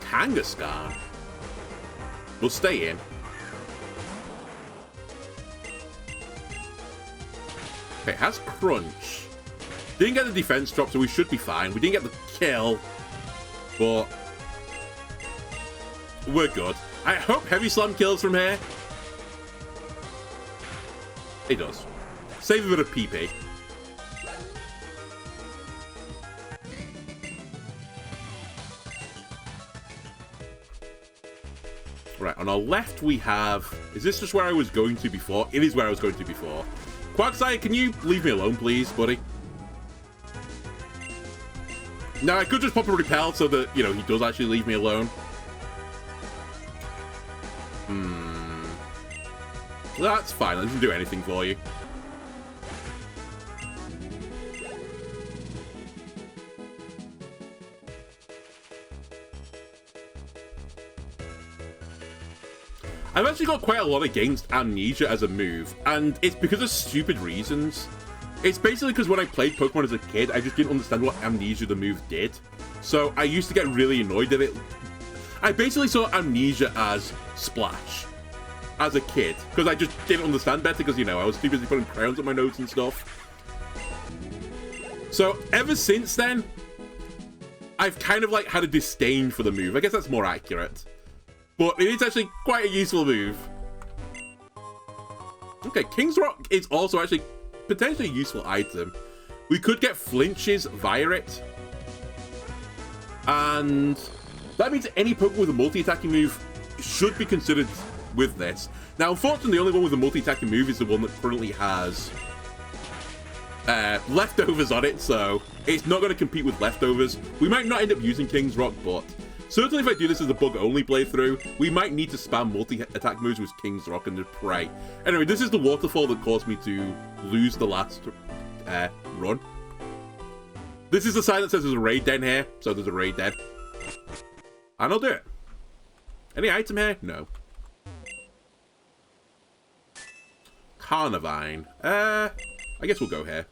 S1: Kangaskhan will stay in. Okay, it has Crunch. Didn't get the defense drop, so we should be fine. We didn't get the kill, but we're good. I hope Heavy Slam kills from here. It does. Save a bit of PP. Right, on our left we have... Is this just where I was going to before? It is where I was going to before. Quagsire, can you leave me alone, please, buddy? Now, I could just pop a repel so that, you know, he does actually leave me alone. That's fine, I didn't do anything for you. I've actually got quite a lot against Amnesia as a move, and it's because of stupid reasons. It's basically because when I played Pokemon as a kid, I just didn't understand what Amnesia the move did. So I used to get really annoyed at it. I basically saw Amnesia as Splash as a kid, because I just didn't understand better, because, you know, I was too busy putting crayons on my nose and stuff. So ever since then, I've kind of like had a disdain for the move. I guess that's more accurate. But it is actually quite a useful move. Okay, King's Rock is also actually potentially a useful item. We could get flinches via it. And that means any Pokemon with a multi-attacking move should be considered with this. Now, unfortunately, the only one with a multi-attacking move is the one that currently has leftovers on it, so it's not going to compete with leftovers. We might not end up using King's Rock, but certainly if I do this as a bug-only playthrough, we might need to spam multi-attack moves with King's Rock and the Prey. Anyway, this is the waterfall that caused me to lose the last run. This is the sign that says there's a raid den here, so there's a raid den. And I'll do it. Any item here? No. Carnivine. I guess we'll go here.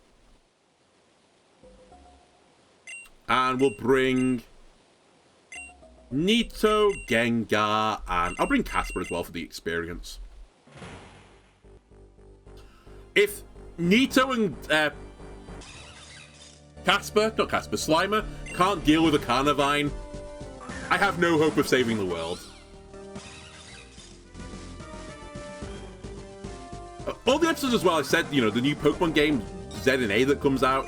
S1: And we'll bring Nito, Gengar, and I'll bring Casper as well for the experience. If Nito and Slimer can't deal with a Carnivine, I have no hope of saving the world. All the episodes as well, I said, you know, the new Pokemon game, Z and A, that comes out.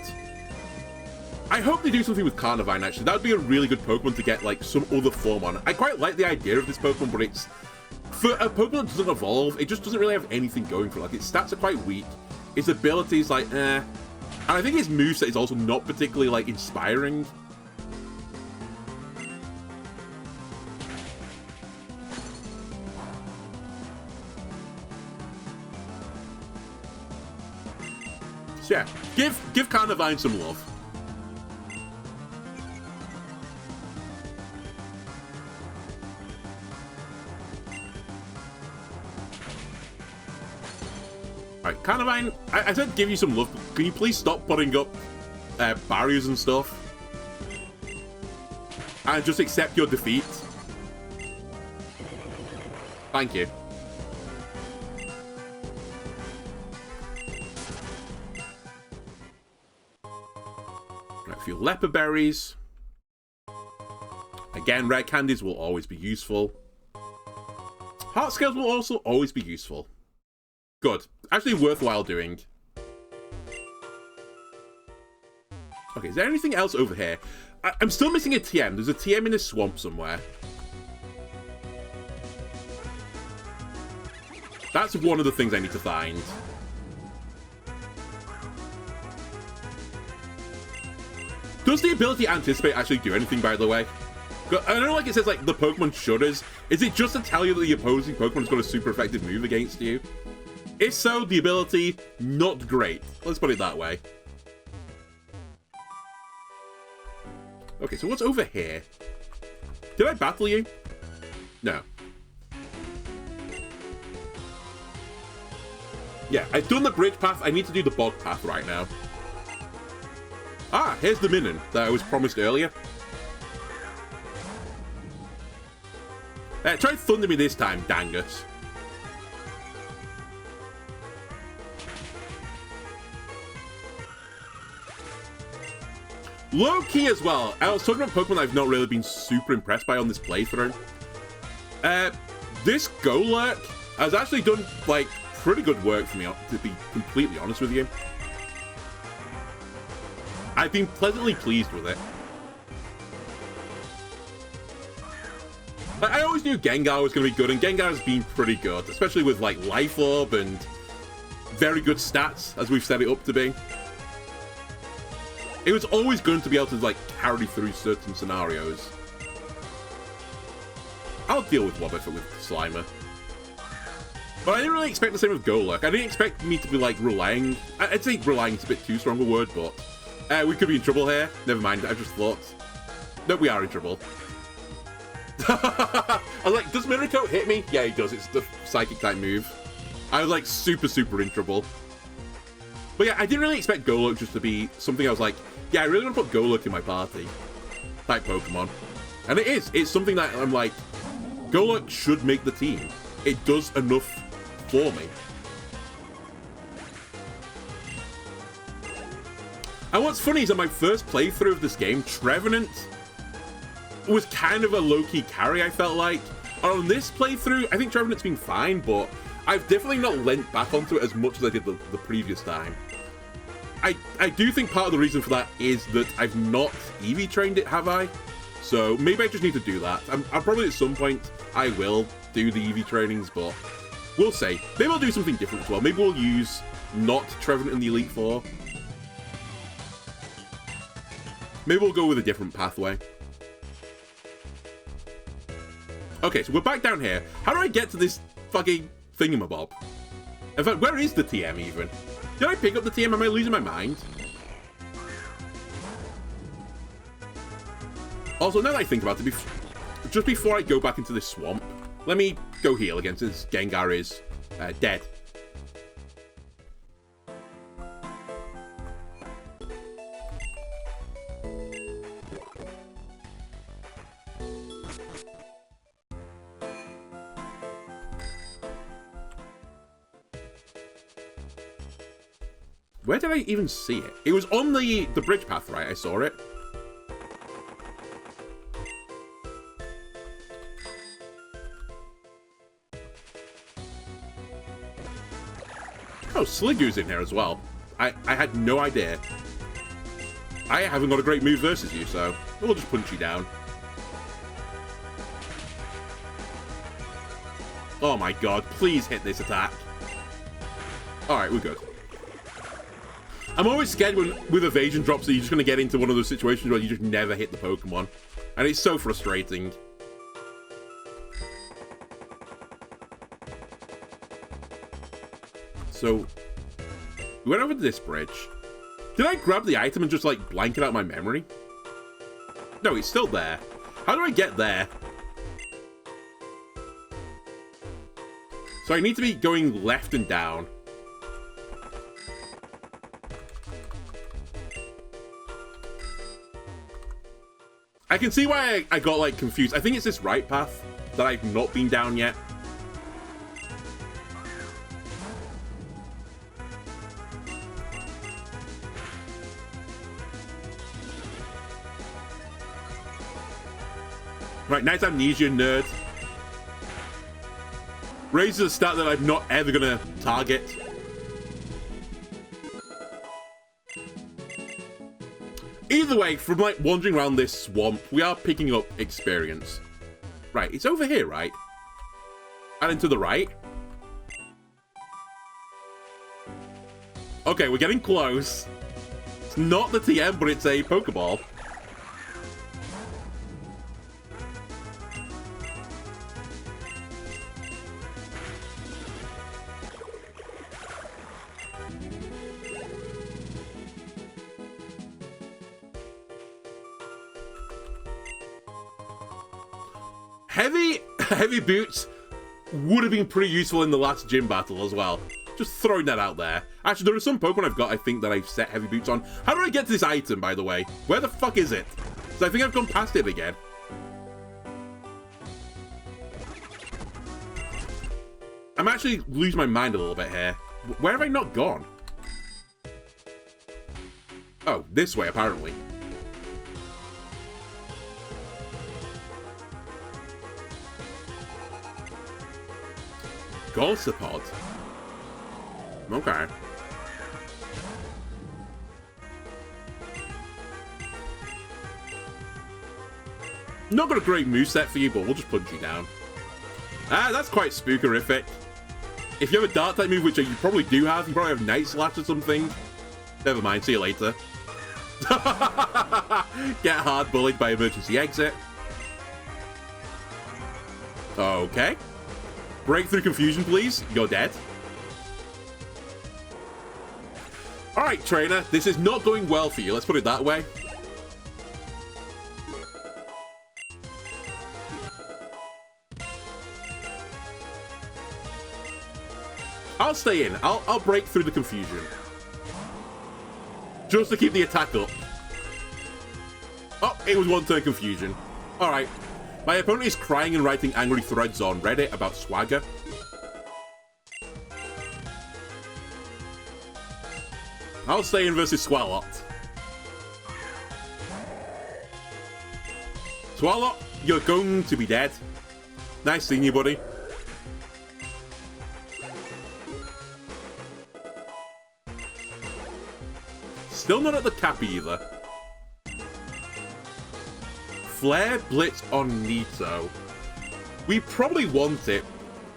S1: I hope they do something with Carnivine, actually. That would be a really good Pokemon to get, like, some other form on. I quite like the idea of this Pokemon, but it's... For a Pokemon that doesn't evolve, it just doesn't really have anything going for it. Like, its stats are quite weak. Its abilities, like, eh. And I think its moveset is also not particularly, like, inspiring. So yeah, give Carnivine some love. Alright, Carnivine, I said give you some love. Can you please stop putting up barriers and stuff? And just accept your defeat? Thank you. A few leopard berries. Again, rare candies will always be useful. Heart scales will also always be useful. Good. Actually worthwhile doing. Okay, is there anything else over here? I'm still missing a TM. There's a TM in a swamp somewhere. That's one of the things I need to find. Does the ability Anticipate actually do anything, by the way? I know, like, it says, like, the Pokemon shudders. Is it just to tell you that the opposing Pokemon's got a super effective move against you? If so, the ability, not great. Let's put it that way. Okay, so what's over here? Did I battle you? No. Yeah, I've done the bridge path. I need to do the bog path right now. Ah, here's the Minun that I was promised earlier. Try Thunder me this time, Dangus. Low key as well. I was talking about Pokemon I've not really been super impressed by on this playthrough. This Golurk has actually done, like, pretty good work for me, to be completely honest with you. I've been pleasantly pleased with it. I always knew Gengar was going to be good, and Gengar has been pretty good, especially with, like, Life Orb and very good stats, as we've set it up to be. It was always going to be able to, like, carry through certain scenarios. I'll deal with Wobbuffet with Slimer. But I didn't really expect the same with Golurk. I didn't expect me to be, like, relying... I'd say relying is a bit too strong a word, but... we could be in trouble here. Never mind, I just thought... No, we are in trouble. I was like, does Miracle hit me? Yeah, he does. It's the Psychic type move. I was like super in trouble. But yeah, I didn't really expect Golurk just to be something I was like, yeah, I really want to put Golurk in my party type Pokemon. And it is. It's something that I'm like, Golurk should make the team. It does enough for me. And what's funny is that my first playthrough of this game, Trevenant was kind of a low-key carry, I felt like. On this playthrough, I think Trevenant's been fine, but I've definitely not leant back onto it as much as I did the previous time. I do think part of the reason for that is that I've not EV trained it, have I? So maybe I just need to do that. I'll probably at some point I will do the EV trainings, but we'll see. Maybe I'll do something different as well. Maybe we'll use not Trevenant in the Elite Four. Maybe we'll go with a different pathway. Okay, so we're back down here. How do I get to this fucking thingamabob? In fact, where is the TM even? Did I pick up the TM? Am I losing my mind? Also, now that I think about it, just before I go back into this swamp, let me go heal again since Gengar is dead. Where did I even see it? It was on the bridge path, right? I saw it. Oh, Sliggoo's in here as well. I had no idea. I haven't got a great move versus you, so we'll just punch you down. Oh my god, please hit this attack. Alright, we're good. I'm always scared when, with evasion drops, that you're just going to get into one of those situations where you just never hit the Pokemon. And it's so frustrating. So, we went over to this bridge. Did I grab the item and just, like, blank it out of my memory? No, it's still there. How do I get there? So I need to be going left and down. I can see why I got, like, confused. I think it's this right path that I've not been down yet. Right, nice amnesia, nerd. Raises a stat that I'm not ever gonna target. Either way, from like wandering around this swamp, we are picking up experience. Right, it's over here, right? And then to the right. Okay, we're getting close. It's not the TM, but it's a Pokeball. Heavy boots would have been pretty useful in the last gym battle as well. Just throwing that out there. Actually, there are some Pokemon I've got, I think, that I've set heavy boots on. How do I get to this item, by the way? Where the fuck is it? Because I think I've gone past it again. I'm actually losing my mind a little bit here. Where have I not gone? Oh, this way, apparently. Gossipod. Okay. Not got a great moveset for you, but we'll just punch you down. Ah, that's quite spookerific. If you have a Dark type move, which you probably do have, you probably have Night Slash or something. Never mind, see you later. Get hard bullied by emergency exit. Okay. Breakthrough confusion, please. You're dead. Alright, trainer. This is not going well for you. Let's put it that way. I'll stay in. I'll break through the confusion. Just to keep the attack up. Oh, it was one-turn confusion. Alright. My opponent is crying and writing angry threads on Reddit about swagger. I'll stay in versus Swalot. Swalot, you're going to be dead. Nice seeing you, buddy. Still not at the cap either. Flare Blitz on Nito. We probably want it.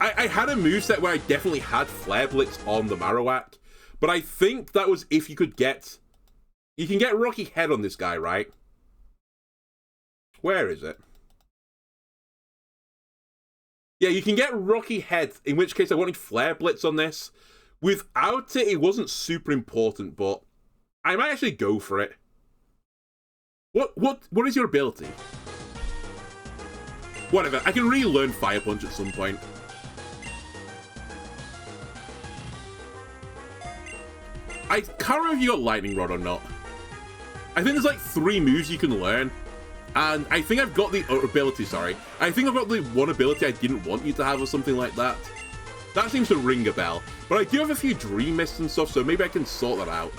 S1: I had a moveset where I definitely had Flare Blitz on the Marowak, but I think that was if you could get... You can get Rocky Head on this guy, right? Where is it? Yeah, you can get Rocky Head, in which case I wanted Flare Blitz on this. Without it, it wasn't super important, but I might actually go for it. What is your ability? Whatever, I can relearn Fire Punch at some point. I can't remember if you got Lightning Rod or not. I think there's like 3 moves you can learn. And I think I've got the ability, sorry. I think I've got the one ability I didn't want you to have or something like that. That seems to ring a bell. But I do have a few Dream Mists and stuff, so maybe I can sort that out.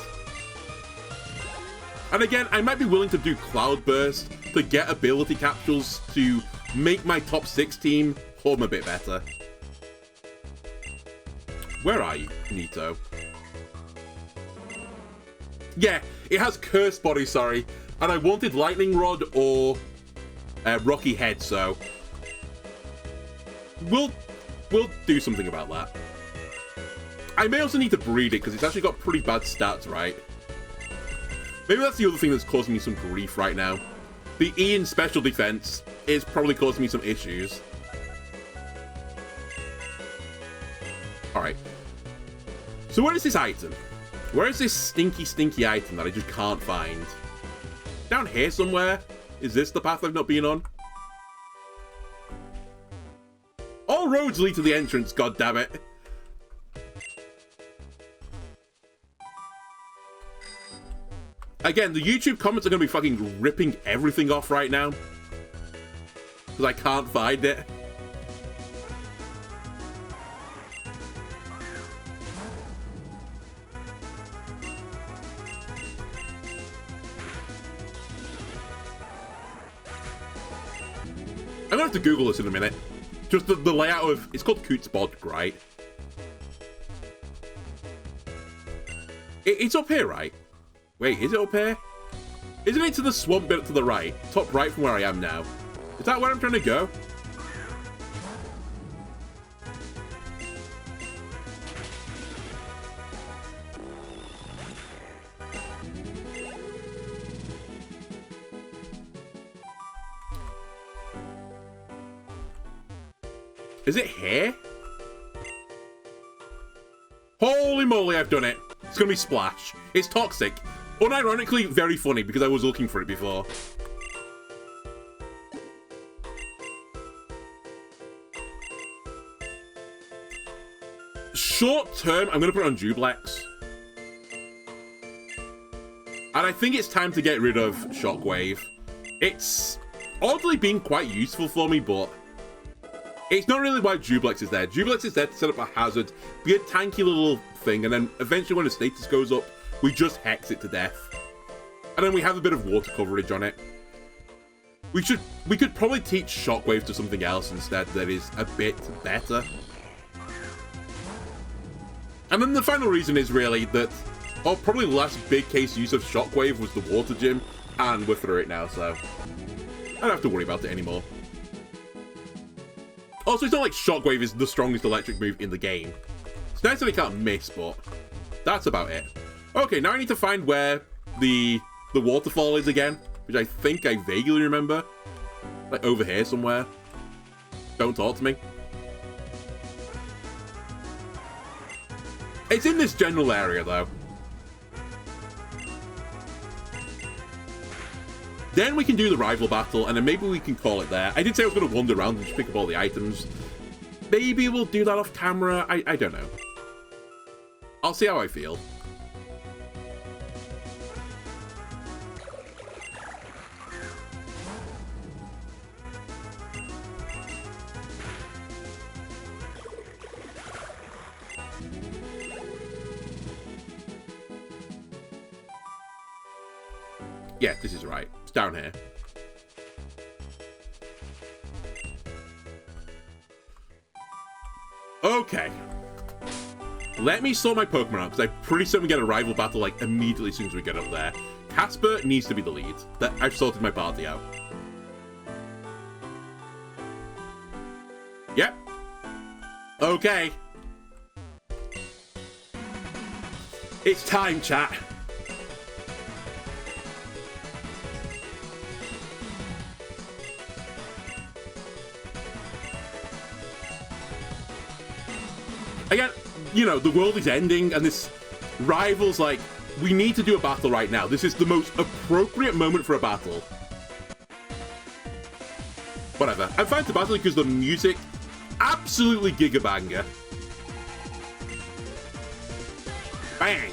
S1: And again, I might be willing to do Cloudburst to get ability capsules to make my top 6 team home a bit better. Where are you, Nito? Yeah, it has Curse Body, sorry. And I wanted Lightning Rod or Rocky Head, so we'll do something about that. I may also need to breed it, because it's actually got pretty bad stats, right? Maybe that's the other thing that's causing me some grief right now. The Ian special defense is probably causing me some issues. Alright. So where is this item? Where is this stinky, stinky item that I just can't find? Down here somewhere? Is this the path I've not been on? All roads lead to the entrance, goddammit. Again, the YouTube comments are going to be fucking ripping everything off right now. Because I can't find it. I'm going to have to Google this in a minute. Just the layout of... It's called Cootsbod, right? It's up here, right? Wait, is it up here? Isn't it to the swamp bit to the right? Top right from where I am now. Is that where I'm trying to go? Is it here? Holy moly, I've done it. It's gonna be Splash. It's toxic. Unironically, very funny because I was looking for it before. Short term, I'm gonna put it on Duplex. And I think it's time to get rid of Shockwave. It's oddly been quite useful for me, but it's not really why Duplex is there. Duplex is there to set up a hazard, be a tanky little thing, and then eventually when the status goes up, we just hex it to death. And then we have a bit of water coverage on it. We could probably teach Shockwave to something else instead that is a bit better. And then the final reason is really that our probably last big case use of Shockwave was the Water Gym, and we're through it now, so I don't have to worry about it anymore. Also, it's not like Shockwave is the strongest electric move in the game. It's nice that it can't miss, but that's about it. Okay, now I need to find where the waterfall is again, which I think I vaguely remember. Like over here somewhere. Don't talk to me. It's in this general area, though. Then we can do the rival battle, and then maybe we can call it there. I did say I was going to wander around and just pick up all the items. Maybe we'll do that off camera. I don't know. I'll see how I feel. Yeah, this is right. It's down here. Okay. Let me sort my Pokemon out, because I'm pretty certain we get a rival battle, like, immediately as soon as we get up there. Casper needs to be the lead. I've sorted my party out. Yep. Okay. It's time, chat. Again, you know, the world is ending, and this rival's like, we need to do a battle right now. This is the most appropriate moment for a battle. Whatever. I'm fine to battle because the music, absolutely gigabanger. Bang!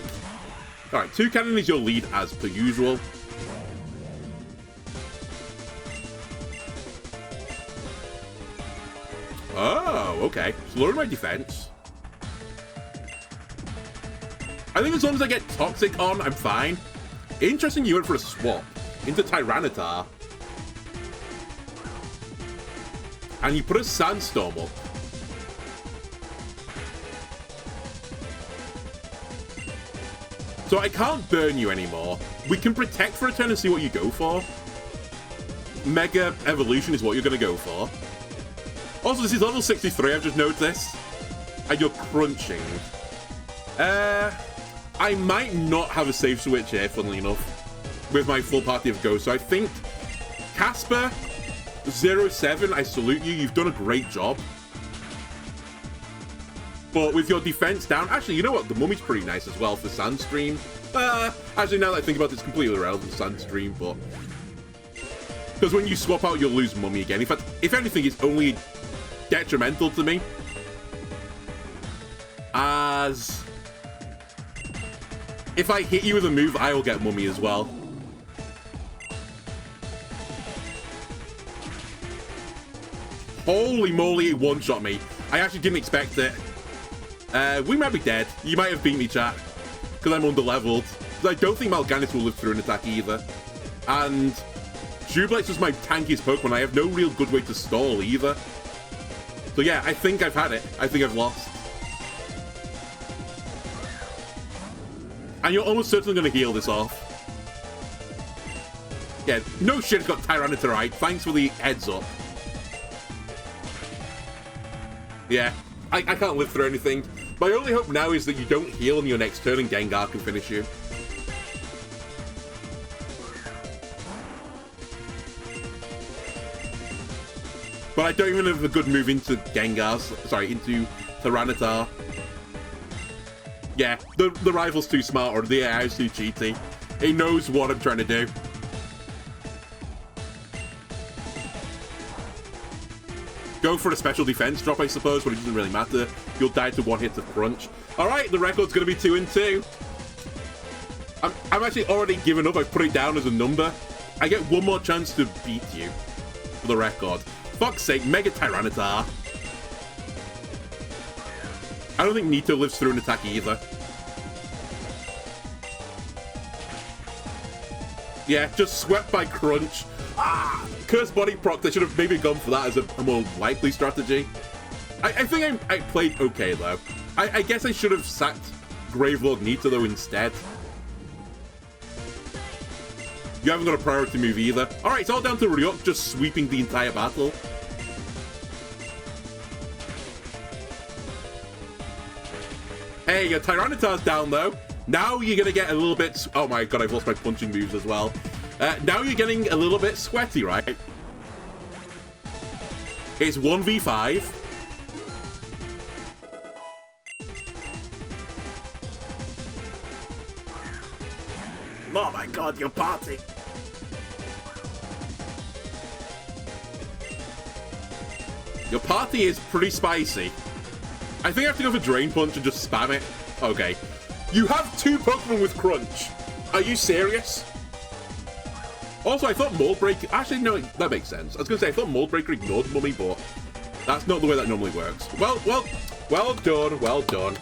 S1: Alright, Toucannon is your lead as per usual. Oh, okay. So lowering my defense. I think as long as I get Toxic on, I'm fine. Interesting you went for a swap into Tyranitar. And you put a Sandstorm up. So I can't burn you anymore. We can Protect for a turn and see what you go for. Mega Evolution is what you're going to go for. Also, this is level 63, I've just noticed. And you're crunching. I might not have a save switch here, funnily enough, with my full party of Ghosts. So I think Casper 07, I salute you. You've done a great job. But with your defense down, actually, you know what? The Mummy's pretty nice as well for Sandstream. Actually, now that I think about it, it's completely irrelevant, Sandstream, but... Because when you swap out, you'll lose Mummy again. In fact, if anything, it's only detrimental to me. As... if I hit you with a move, I will get Mummy as well. Holy moly, it one-shot me. I actually didn't expect it. We might be dead. You might have beat me, chat. Because I'm under-leveled. I don't think Mal'Ganis will live through an attack either. And Jubilex was my tankiest Pokemon. I have no real good way to stall either. So yeah, I think I've had it. I think I've lost. And you're almost certainly going to heal this off. Yeah, no shit, it's got Tyranitar right. Thanks for the heads up. Yeah, I can't live through anything. My only hope now is that you don't heal on your next turn and Gengar can finish you. But I don't even have a good move into Gengar. Sorry, into Tyranitar. Yeah, the rival's too smart, or the AI's too cheaty. He knows what I'm trying to do. Go for a special defense drop, I suppose, but it doesn't really matter. You'll die to one hit of Crunch. Alright, the record's going to be 2-2. I'm actually already given up. I've put it down as a number. I get one more chance to beat you for the record. Fuck's sake, Mega Tyranitar. I don't think Nito lives through an attack either. Yeah, just swept by Crunch. Ah! Curse Body Proc, I should have maybe gone for that as a more likely strategy. I think I played okay, though. I guess I should have sacked Gravelord Nito, though, instead. You haven't got a priority move either. Alright, it's all down to Ryuk just sweeping the entire battle. Hey, your Tyranitar's down, though. Now you're going to get a little bit... Oh my god, I've lost my punching moves as well. Now you're getting a little bit sweaty, right? It's 1v5. Oh my god, your party. Your party is pretty spicy. I think I have to go for Drain Punch and just spam it. Okay. You have 2 Pokemon with Crunch. Are you serious? Also, I thought Mold Breaker... Actually, no, that makes sense. I was going to say, I thought Mold Breaker ignored Mummy, but that's not the way that normally works. Well done, well done.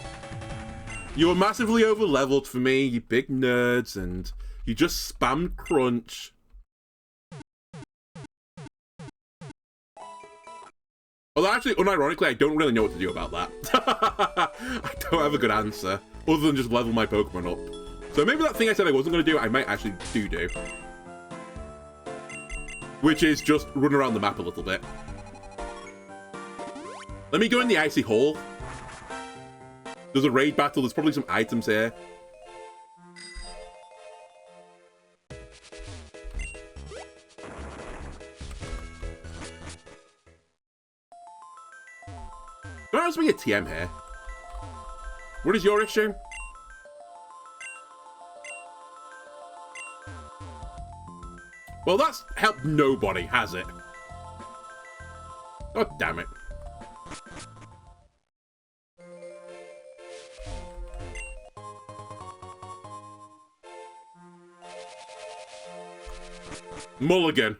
S1: You were massively over-leveled for me, you big nerds, and You just spammed crunch. Although actually, unironically, I don't really know what to do about that. I don't have a good answer, other than just level my Pokemon up. So maybe that thing I said I wasn't going to do, I might actually do. Which is just run around the map a little bit. Let me go in the icy hole. There's a raid battle, there's probably some items here. There has to be a TM here. What is your issue? Well, that's helped nobody, has it? God damn it. Mulligan.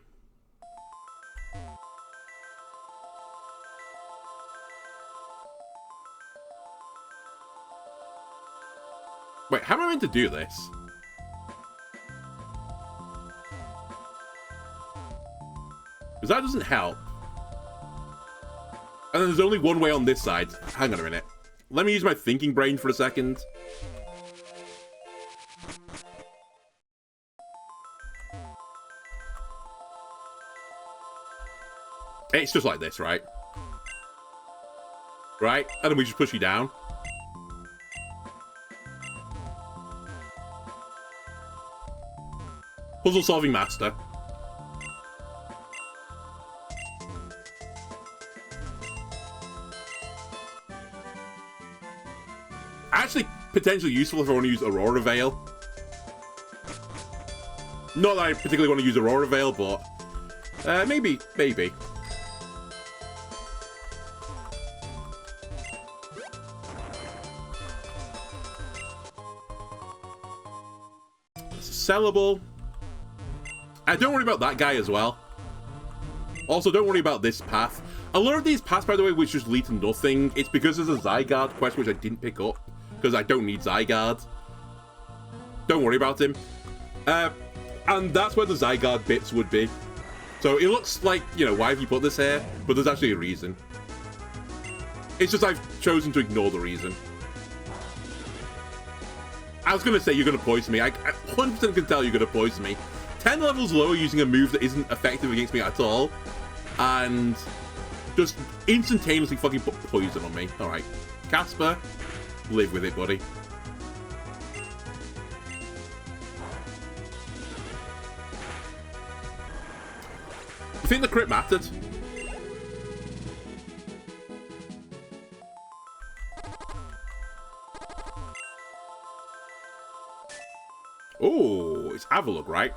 S1: Wait, how am I meant to do this? Because that doesn't help. And then there's only one way on this side. Hang on a minute. Let me use my thinking brain for a second. It's just like this, right? Right? And then we just push you down. Puzzle solving master. Actually, potentially useful if I want to use Aurora Veil. Not that I particularly want to use Aurora Veil, but maybe. Sellable. Don't worry about that guy as well. Also, don't worry about this path. A lot of these paths, by the way, which just lead to nothing, it's because there's a Zygarde quest which I didn't pick up, because I don't need Zygarde. Don't worry about him. And that's where the Zygarde bits would be. So it looks like, you know, why have you put this here? But there's actually a reason. It's just I've chosen to ignore the reason. I was going to say you're going to poison me. I 100% can tell you're going to poison me. 10 levels lower using a move that isn't effective against me at all. And just instantaneously fucking put poison on me. Alright. Casper, live with it, buddy. You think the crit mattered? Oh, it's Avalugg, right?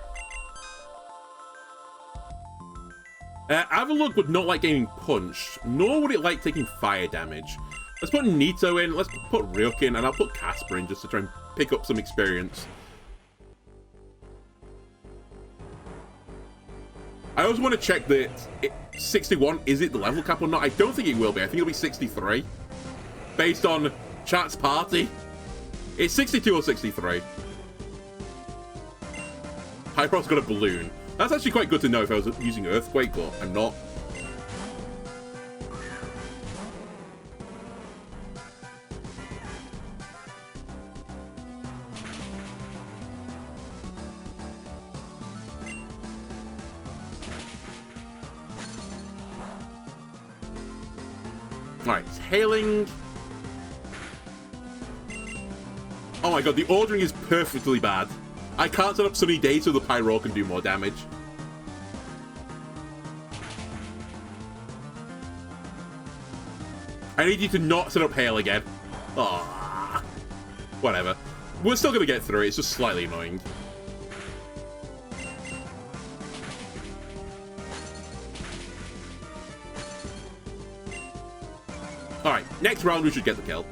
S1: Avalugg would not like getting punched, nor would it like taking fire damage. Let's put Nito in, let's put Ryuk in, and I'll put Casper in just to try and pick up some experience. I also want to check that 61, is it the level cap or not? I don't think it will be. I think it'll be 63. Based on chat's party. It's 62 or 63. Hyper's got a balloon. That's actually quite good to know if I was using Earthquake, but I'm not. Alright, it's hailing. Oh my god, the ordering is perfectly bad. I can't set up Sunny Day so the Pyro can do more damage. I need you to not set up Hail again. Aww. Whatever. We're still going to get through it, it's just slightly annoying. Alright, next round we should get the kill.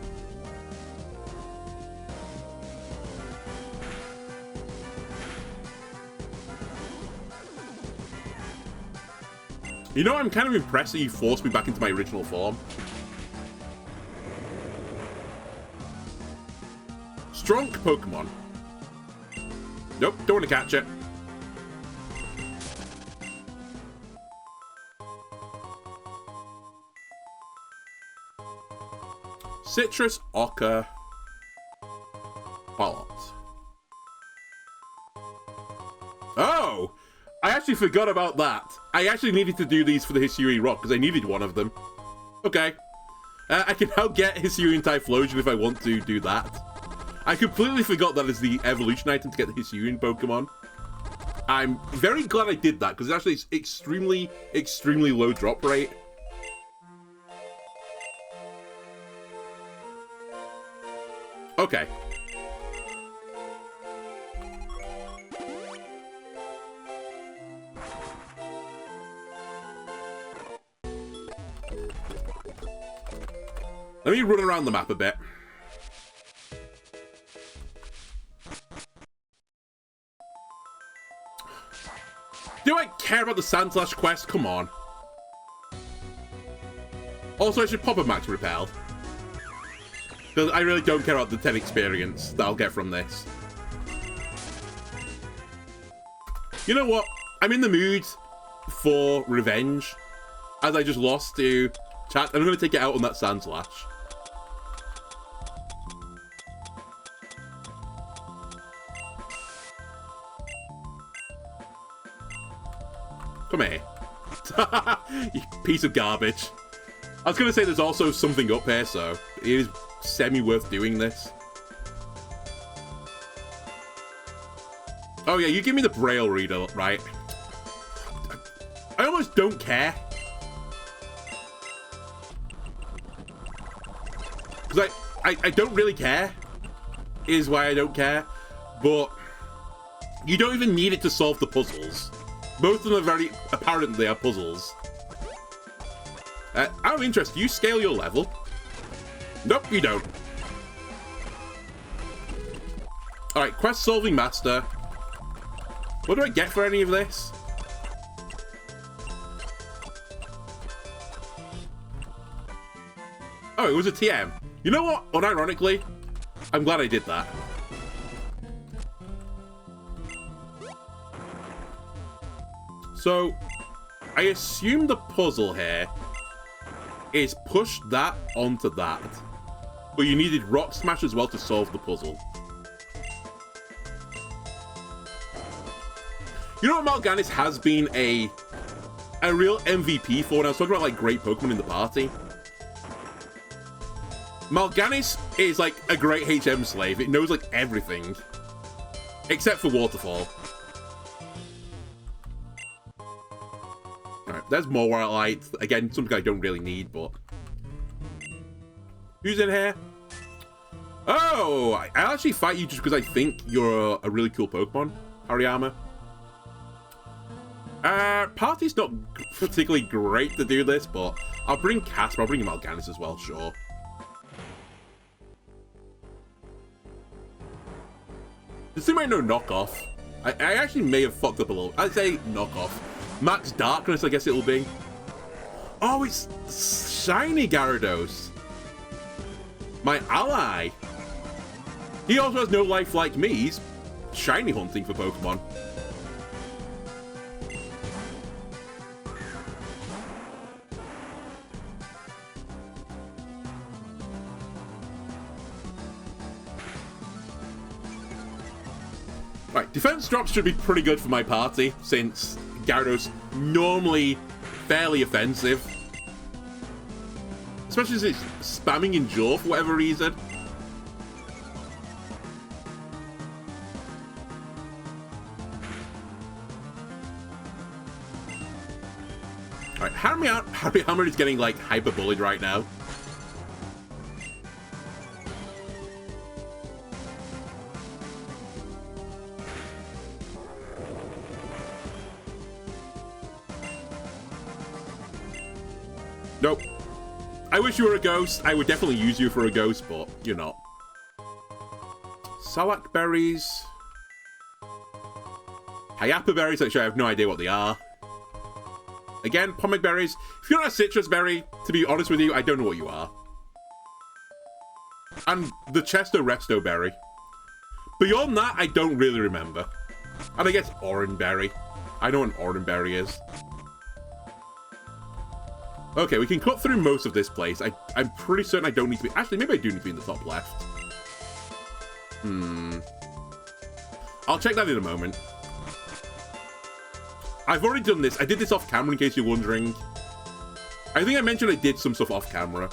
S1: You know, I'm kind of impressed that you forced me back into my original form. Strong Pokemon. Nope, don't want to catch it. Citrus, ochre, bollock. Oh! I actually forgot about that. I actually needed to do these for the Hisuian Rock because I needed one of them. Okay. I can now get Hisuian Typhlosion if I want to do that. I completely forgot that is the evolution item to get the Hisuian Pokemon. I'm very glad I did that because actually it's extremely, extremely low drop rate. Okay. Let me run around the map a bit. Do I care about the Sandslash quest? Come on. Also, I should pop a Max Repel. Because I really don't care about the 10 experience that I'll get from this. You know what? I'm in the mood for revenge. As I just lost to chat, and I'm going to take it out on that Sandslash. Come here. You piece of garbage. I was going to say there's also something up here, so it is semi-worth doing this. Oh yeah, you give me the Braille reader, right? I almost don't care. Because I don't really care, is why I don't care. But you don't even need it to solve the puzzles. Both of them are very apparent they are puzzles. Out of interest, do you scale your level? Nope, you don't. Alright, quest solving master. What do I get for any of this? Oh, it was a TM. You know what? Unironically, I'm glad I did that. So, I assume the puzzle here is push that onto that. But you needed Rock Smash as well to solve the puzzle. You know what Mal'Ganis has been a real MVP for when I was talking about like great Pokemon in the party? Mal'Ganis is like a great HM slave. It knows like everything. Except for Waterfall. Alright, there's more Warlight. Again, something I don't really need, but... Who's in here? Oh! I actually fight you just because I think you're a really cool Pokemon, Hariyama. Party's not particularly great to do this, but I'll bring Casper, I'll bring Mal'Ganis as well, sure. This thing might know knockoff. I actually may have fucked up a little. I'd say knockoff. Max Darkness, I guess it'll be. Oh, it's shiny Gyarados. My ally. He also has no life like me. He's shiny hunting for Pokemon. Right, defense drops should be pretty good for my party, since Gyarados normally fairly offensive. Especially since it's spamming Endure for whatever reason. Alright, Hariyama is getting like hyper bullied right now. Nope. I wish you were a ghost. I would definitely use you for a ghost, but you're not. Salak berries. Hayapa berries, actually I have no idea what they are. Again, Pomic berries. If you're not a citrus berry, to be honest with you, I don't know what you are. And the Chesto Resto berry. Beyond that, I don't really remember. And I guess Oranberry. I know what an Oranberry is. Okay, we can cut through most of this place. I'm pretty certain I don't need to be... Actually, maybe I do need to be in the top left. I'll check that in a moment. I've already done this. I did this off camera in case you're wondering. I think I mentioned I did some stuff off camera.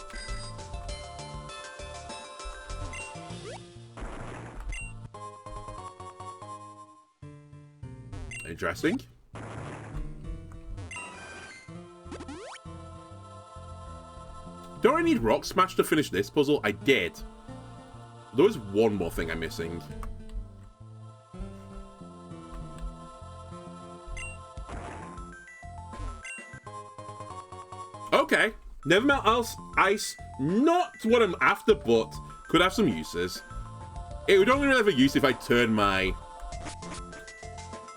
S1: Interesting. Don't I need Rock Smash to finish this puzzle? I did. There was one more thing I'm missing. Okay. Never melt ice. Not what I'm after, but could have some uses. It would only really have a use if I turn my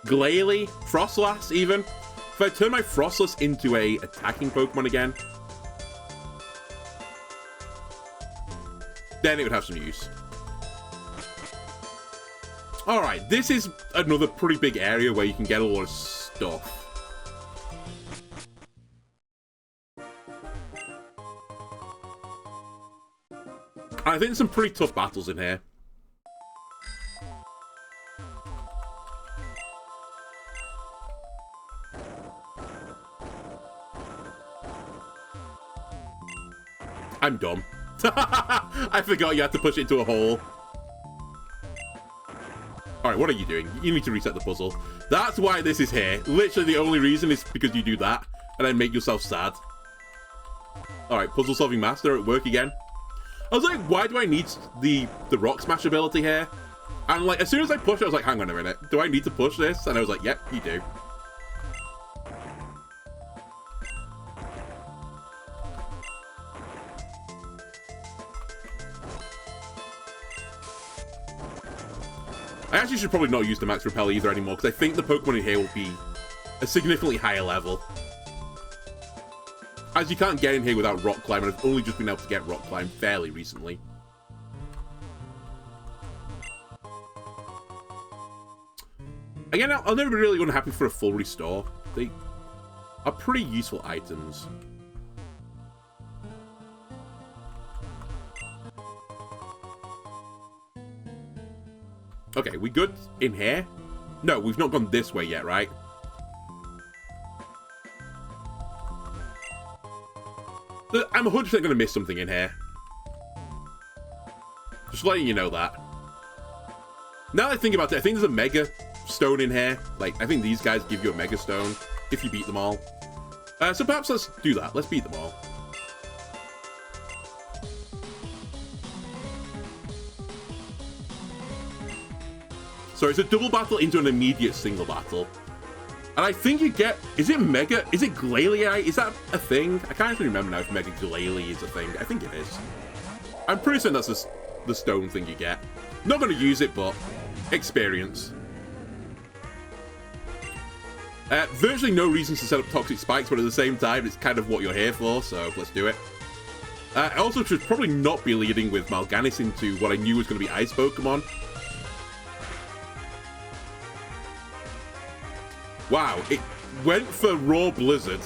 S1: Glalie, Frostlass even. If I turn my Frostlass into a attacking Pokemon again, then it would have some use. Alright, this is another pretty big area where you can get a lot of stuff. I think there's some pretty tough battles in here. I'm dumb. I forgot you had to push it into a hole. Alright, what are you doing? You need to reset the puzzle. That's why this is here. Literally the only reason is because you do that, and then make yourself sad. Alright, puzzle solving master at work again. I was like, why do I need the Rock Smash ability here? And like, as soon as I pushed it, I was like, hang on a minute. Do I need to push this? And I was like, yep, you do. I actually should probably not use the Max Repel either anymore, because I think the Pokemon in here will be a significantly higher level. As you can't get in here without Rock Climb, and I've only just been able to get Rock Climb fairly recently. Again, I'll never be really unhappy for a full restore. They are pretty useful items. Okay, we good in here? No, we've not gone this way yet, right? I'm 100% going to miss something in here. Just letting you know that. Now that I think about it, I think there's a Mega Stone in here. Like, I think these guys give you a Mega Stone if you beat them all. So perhaps let's do that. Let's beat them all. So it's a double battle into an immediate single battle. And I think you get... Is it Mega... Is it Glalie? Is that a thing? I can't actually remember now if Mega Glalie is a thing. I think it is. I'm pretty certain that's the stone thing you get. Not going to use it, but experience. Virtually no reasons to set up Toxic Spikes, but at the same time, it's kind of what you're here for, so let's do it. I also should probably not be leading with Mal'Ganis into what I knew was going to be Ice Pokemon. Wow, it went for Raw Blizzard.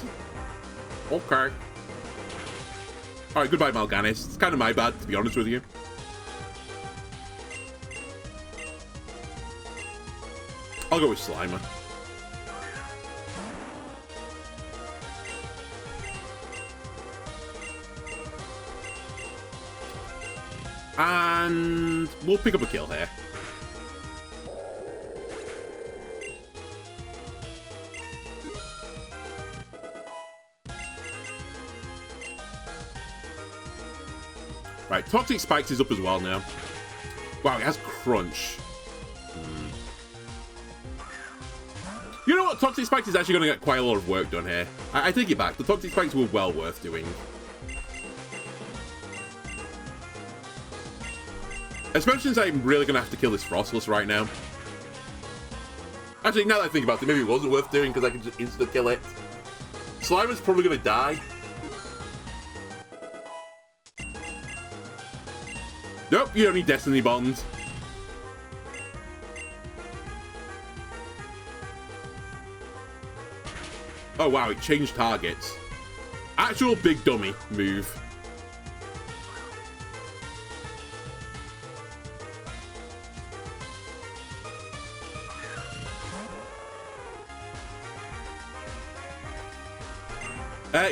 S1: Okay. Alright, goodbye, Mal'Ganis. It's kind of my bad, to be honest with you. I'll go with Slimer. And we'll pick up a kill here. Right, Toxic Spikes is up as well now. Wow, it has Crunch. You know what? Toxic Spikes is actually going to get quite a lot of work done here. I take it back. The Toxic Spikes were well worth doing. Especially since I'm really going to have to kill this Frostless right now. Actually, now that I think about it, maybe it wasn't worth doing because I can just insta-kill it. Slimer's probably going to die. Nope, you don't need Destiny Bonds. Oh, wow, it changed targets. Actual big dummy move.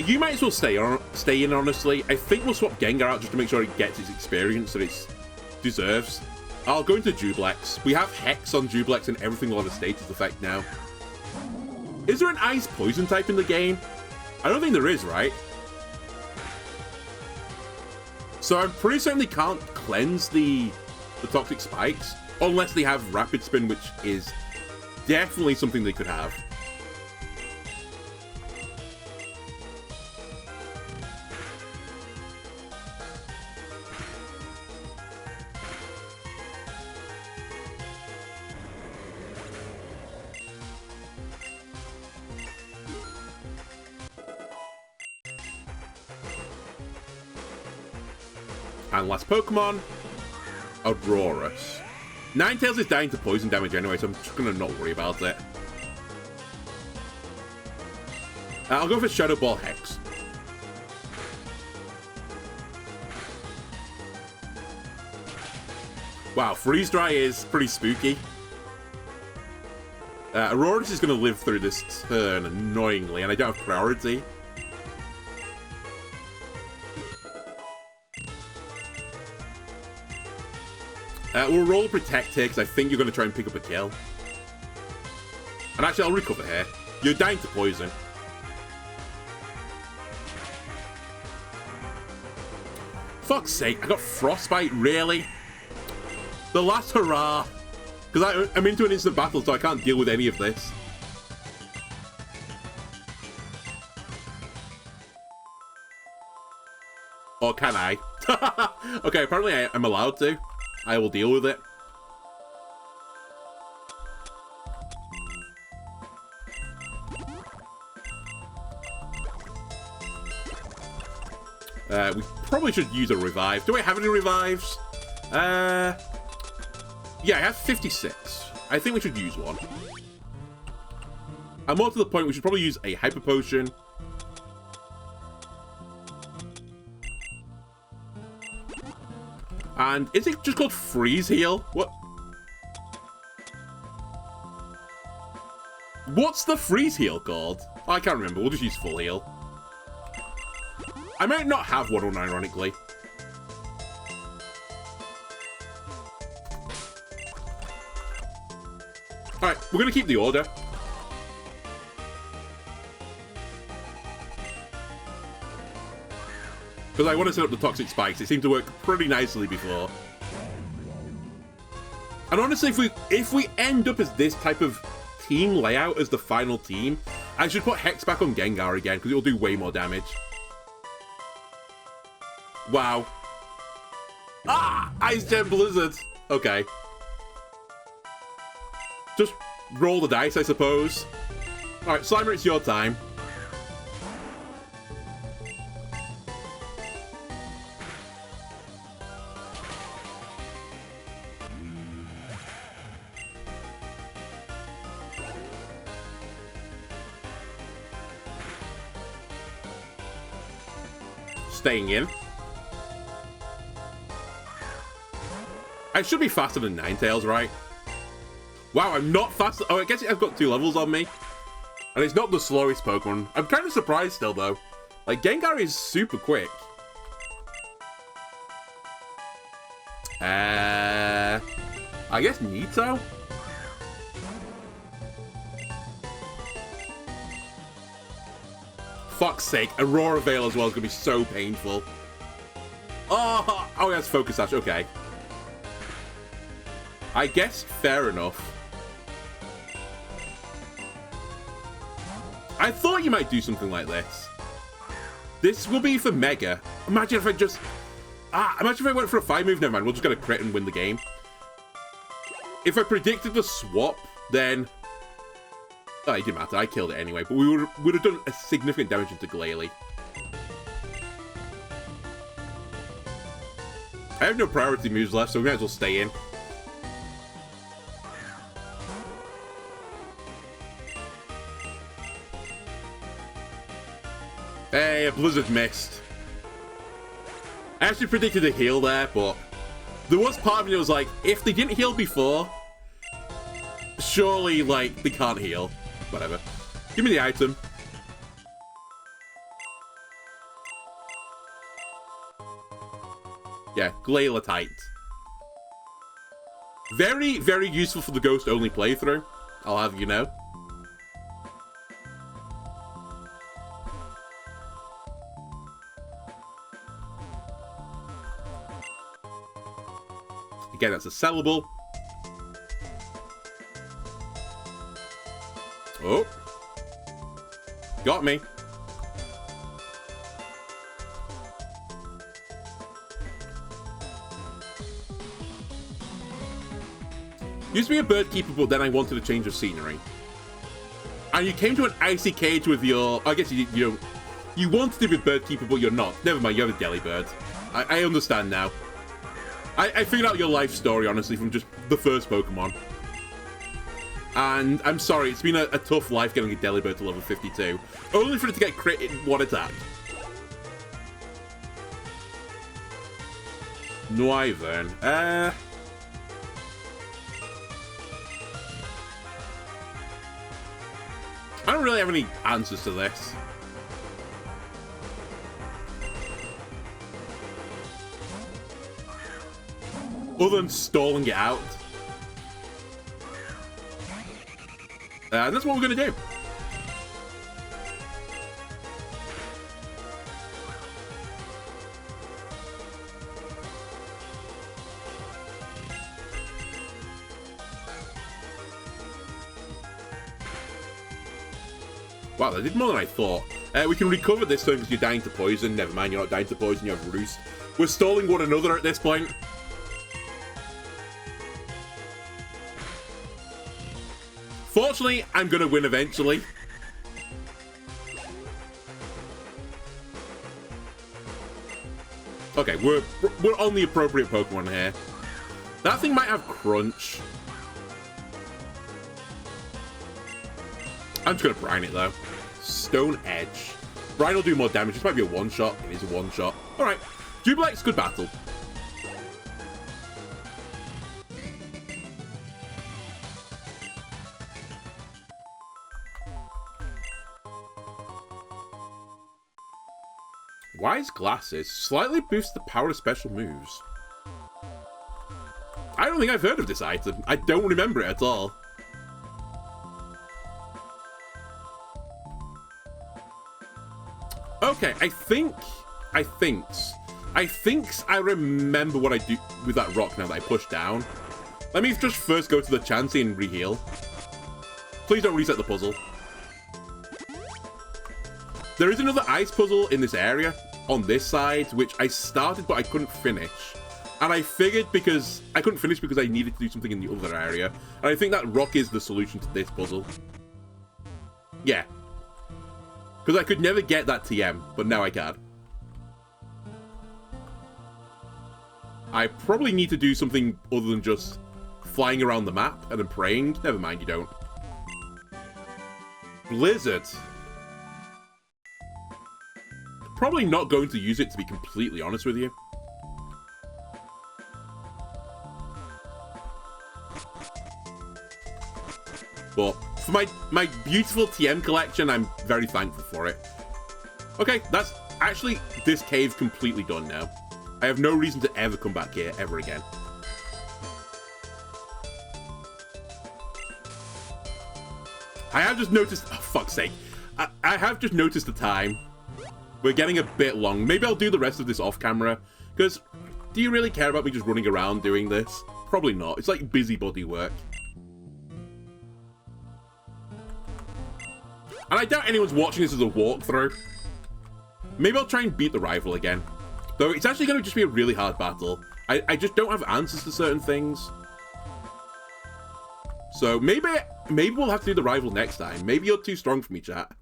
S1: You might as well stay in, honestly. I think we'll swap Gengar out just to make sure it gets its experience that it deserves. I'll go into Duplex. We have Hex on Duplex and everything will have a status effect now. Is there an Ice Poison type in the game? I don't think there is, right? So I'm pretty certain they can't cleanse the Toxic Spikes unless they have Rapid Spin, which is definitely something they could have. And last Pokemon, Aurorus. Ninetales is dying to poison damage anyway, so I'm just gonna not worry about it. I'll go for Shadow Ball Hex. Wow, Freeze Dry is pretty spooky. Aurorus is gonna live through this turn annoyingly, and I don't have priority. We'll roll Protect here, because I think you're going to try and pick up a kill. And actually, I'll recover here. You're dying to poison. Fuck's sake, I got Frostbite, really? The last hurrah. Because I'm into an instant battle, so I can't deal with any of this. Or can I? Okay, apparently I'm allowed to. I will deal with it. We probably should use a revive. Do I have any revives? Yeah, I have 56. I think we should use one. And more to the point, we should probably use a Hyper Potion. And is it just called Freeze Heal? What? What's the Freeze Heal called? Oh, I can't remember. We'll just use Full Heal. I might not have one, ironically. Alright, we're going to keep the order. Because I want to set up the Toxic Spikes. They seem to work pretty nicely before. And honestly, if we end up as this type of team layout as the final team, I should put Hex back on Gengar again, because it'll do way more damage. Wow. Ah! Ice Gem Blizzard! Okay. Just roll the dice, I suppose. Alright, Slimer, it's your time. Staying in. I should be faster than Ninetales, right? Wow, I'm not fast. Oh, I guess I've got 2 levels on me. And it's not the slowest Pokemon. I'm kind of surprised still, though. Like, Gengar is super quick. I guess Nito? Fuck's sake, Aurora Veil as well is going to be so painful. Oh, that's Focus Sash, okay. I guess fair enough. I thought you might do something like this. This will be for Mega. Imagine if I just... imagine if I went for a 5-move. Never mind, we'll just get a crit and win the game. If I predicted the swap, then... Oh, it didn't matter. I killed it anyway. But we would have done a significant damage into Glalie. I have no priority moves left, so we might as well stay in. Yeah, Blizzard missed. I actually predicted a heal there, but there was part of me that was like, if they didn't heal before, surely, like, they can't heal. Whatever. Give me the item. Yeah, Glalatite. Very, very useful for the ghost-only playthrough, I'll have you know. Again, that's a sellable. Oh. Got me. Used to be a bird keeper, but then I wanted a change of scenery. And you came to an icy cage with your... I guess you wanted to be a bird keeper, but you're not. Never mind, you have a delibird. I understand now. I figured out your life story, honestly, from just the first Pokemon. And I'm sorry, it's been a tough life getting a delibird to level 52. Only for it to get crit in one attack. Noivern. I don't really have any answers to this. Other than stalling it out. And that's what we're going to do. Wow, that did more than I thought. We can recover this time because you're dying to poison. Never mind, you're not dying to poison, you have Roost. We're stalling one another at this point. Fortunately, I'm going to win eventually. Okay, we're on the appropriate Pokemon here. That thing might have Crunch. I'm just going to Brine it, though. Stone Edge. Brine will do more damage. This might be a one-shot. It is a one-shot. Alright. Jubilite's good battle. Wise Glasses slightly boosts the power of special moves. I don't think I've heard of this item. I don't remember it at all. Okay, I think I remember what I do with that rock now that I push down. Let me just first go to the Chansey and re-heal. Please don't reset the puzzle. There is another ice puzzle in this area, on this side, which I started but I couldn't finish. And I figured because I couldn't finish because I needed to do something in the other area. And I think that rock is the solution to this puzzle. Yeah. Because I could never get that TM, but now I can. I probably need to do something other than just flying around the map and then praying. Never mind, you don't. Blizzard. Probably not going to use it, to be completely honest with you. But for my beautiful TM collection, I'm very thankful for it. Okay, that's actually this cave completely done now. I have no reason to ever come back here ever again. I have just noticed... Oh, fuck's sake. I have just noticed the time. We're getting a bit long. Maybe I'll do the rest of this off camera. Because, do you really care about me just running around doing this? Probably not. It's like busybody work. And I doubt anyone's watching this as a walkthrough. Maybe I'll try and beat the rival again. Though it's actually going to just be a really hard battle. I just don't have answers to certain things. So maybe we'll have to do the rival next time. Maybe you're too strong for me, chat.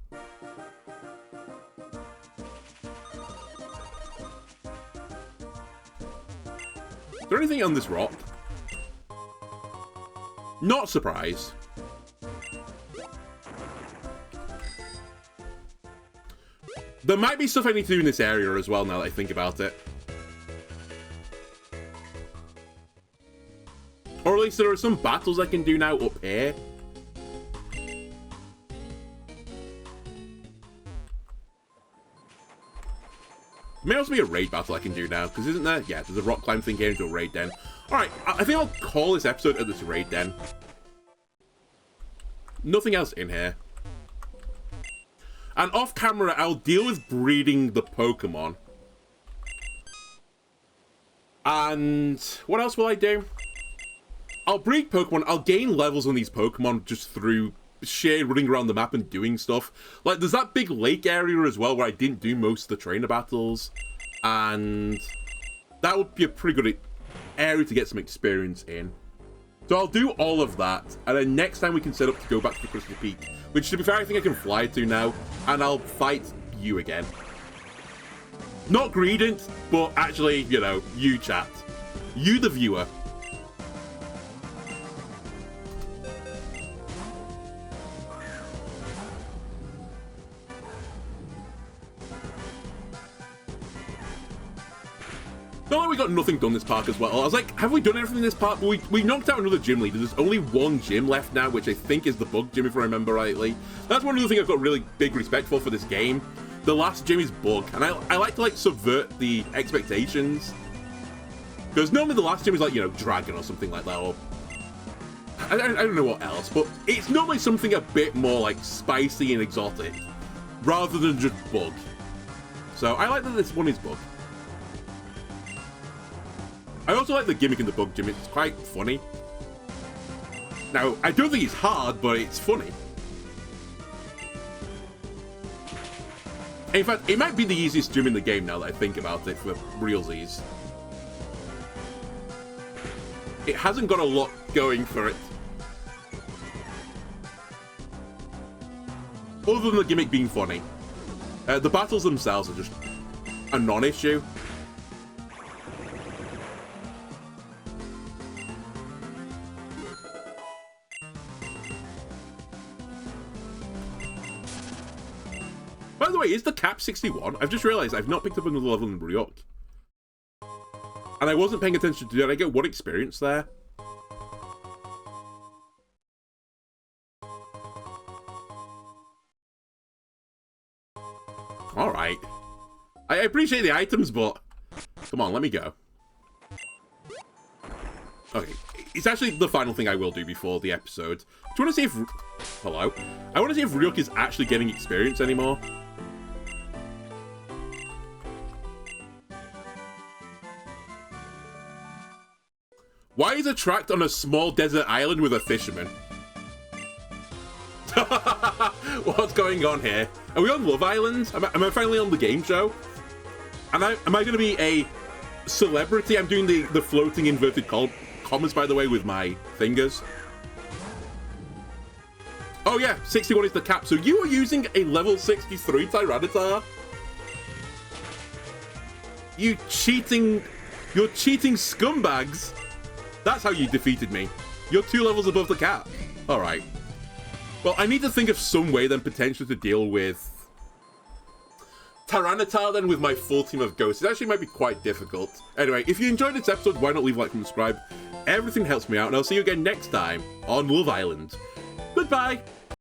S1: Is there anything on this rock? Not surprised. There might be stuff I need to do in this area as well, now that I think about it. Or at least there are some battles I can do now up here. May also be a raid battle I can do now, because isn't there? Yeah, there's a rock climb thing here into a raid den. Alright, I think I'll call this episode at this raid den. Nothing else in here. And off camera, I'll deal with breeding the Pokemon. And what else will I do? I'll breed Pokemon. I'll gain levels on these Pokemon just through sheer running around the map and doing stuff. Like, there's that big lake area as well where I didn't do most of the trainer battles. And that would be a pretty good area to get some experience in. So I'll do all of that, and then next time we can set up to go back to Crystal Peak, which to be fair, I think I can fly to now, and I'll fight you again. Not Greedent, but actually, you know, you chat. You the viewer. Not like we got nothing done this park as well. I was like, have we done everything in this park? But we knocked out another gym leader. There's only one gym left now, which I think is the bug gym, if I remember rightly. That's one of the things I've got really big respect for this game. The last gym is bug, and I like to like subvert the expectations. Because normally the last gym is like, you know, dragon or something like that, or I don't know what else, but it's normally something a bit more like spicy and exotic, rather than just bug. So I like that this one is bug. I also like the gimmick in the bug gym. It's quite funny. Now, I don't think it's hard, but it's funny. In fact, it might be the easiest gym in the game now that I think about it for realsies. It hasn't got a lot going for it. Other than the gimmick being funny. The battles themselves are just a non-issue. By the way, is the cap 61? I've just realised I've not picked up another level in Ryuk. And I wasn't paying attention to, did I get one experience there? Alright. I appreciate the items, but come on, let me go. Okay, it's actually the final thing I will do before the episode. Do you want to see if... Hello? I want to see if Ryuk is actually getting experience anymore. Why is a tract on a small desert island with a fisherman? What's going on here? Are we on Love Island? Am I finally on the game show? Am I going to be a celebrity? I'm doing the floating inverted commas, by the way, with my fingers. Oh yeah, 61 is the cap. So you are using a level 63 Tyranitar? You're cheating scumbags. That's how you defeated me. You're 2 levels above the cap. Alright. Well, I need to think of some way then potentially to deal with Tyranitar then with my full team of ghosts. It actually might be quite difficult. Anyway, if you enjoyed this episode, why not leave a like and subscribe? Everything helps me out, and I'll see you again next time on Love Island. Goodbye!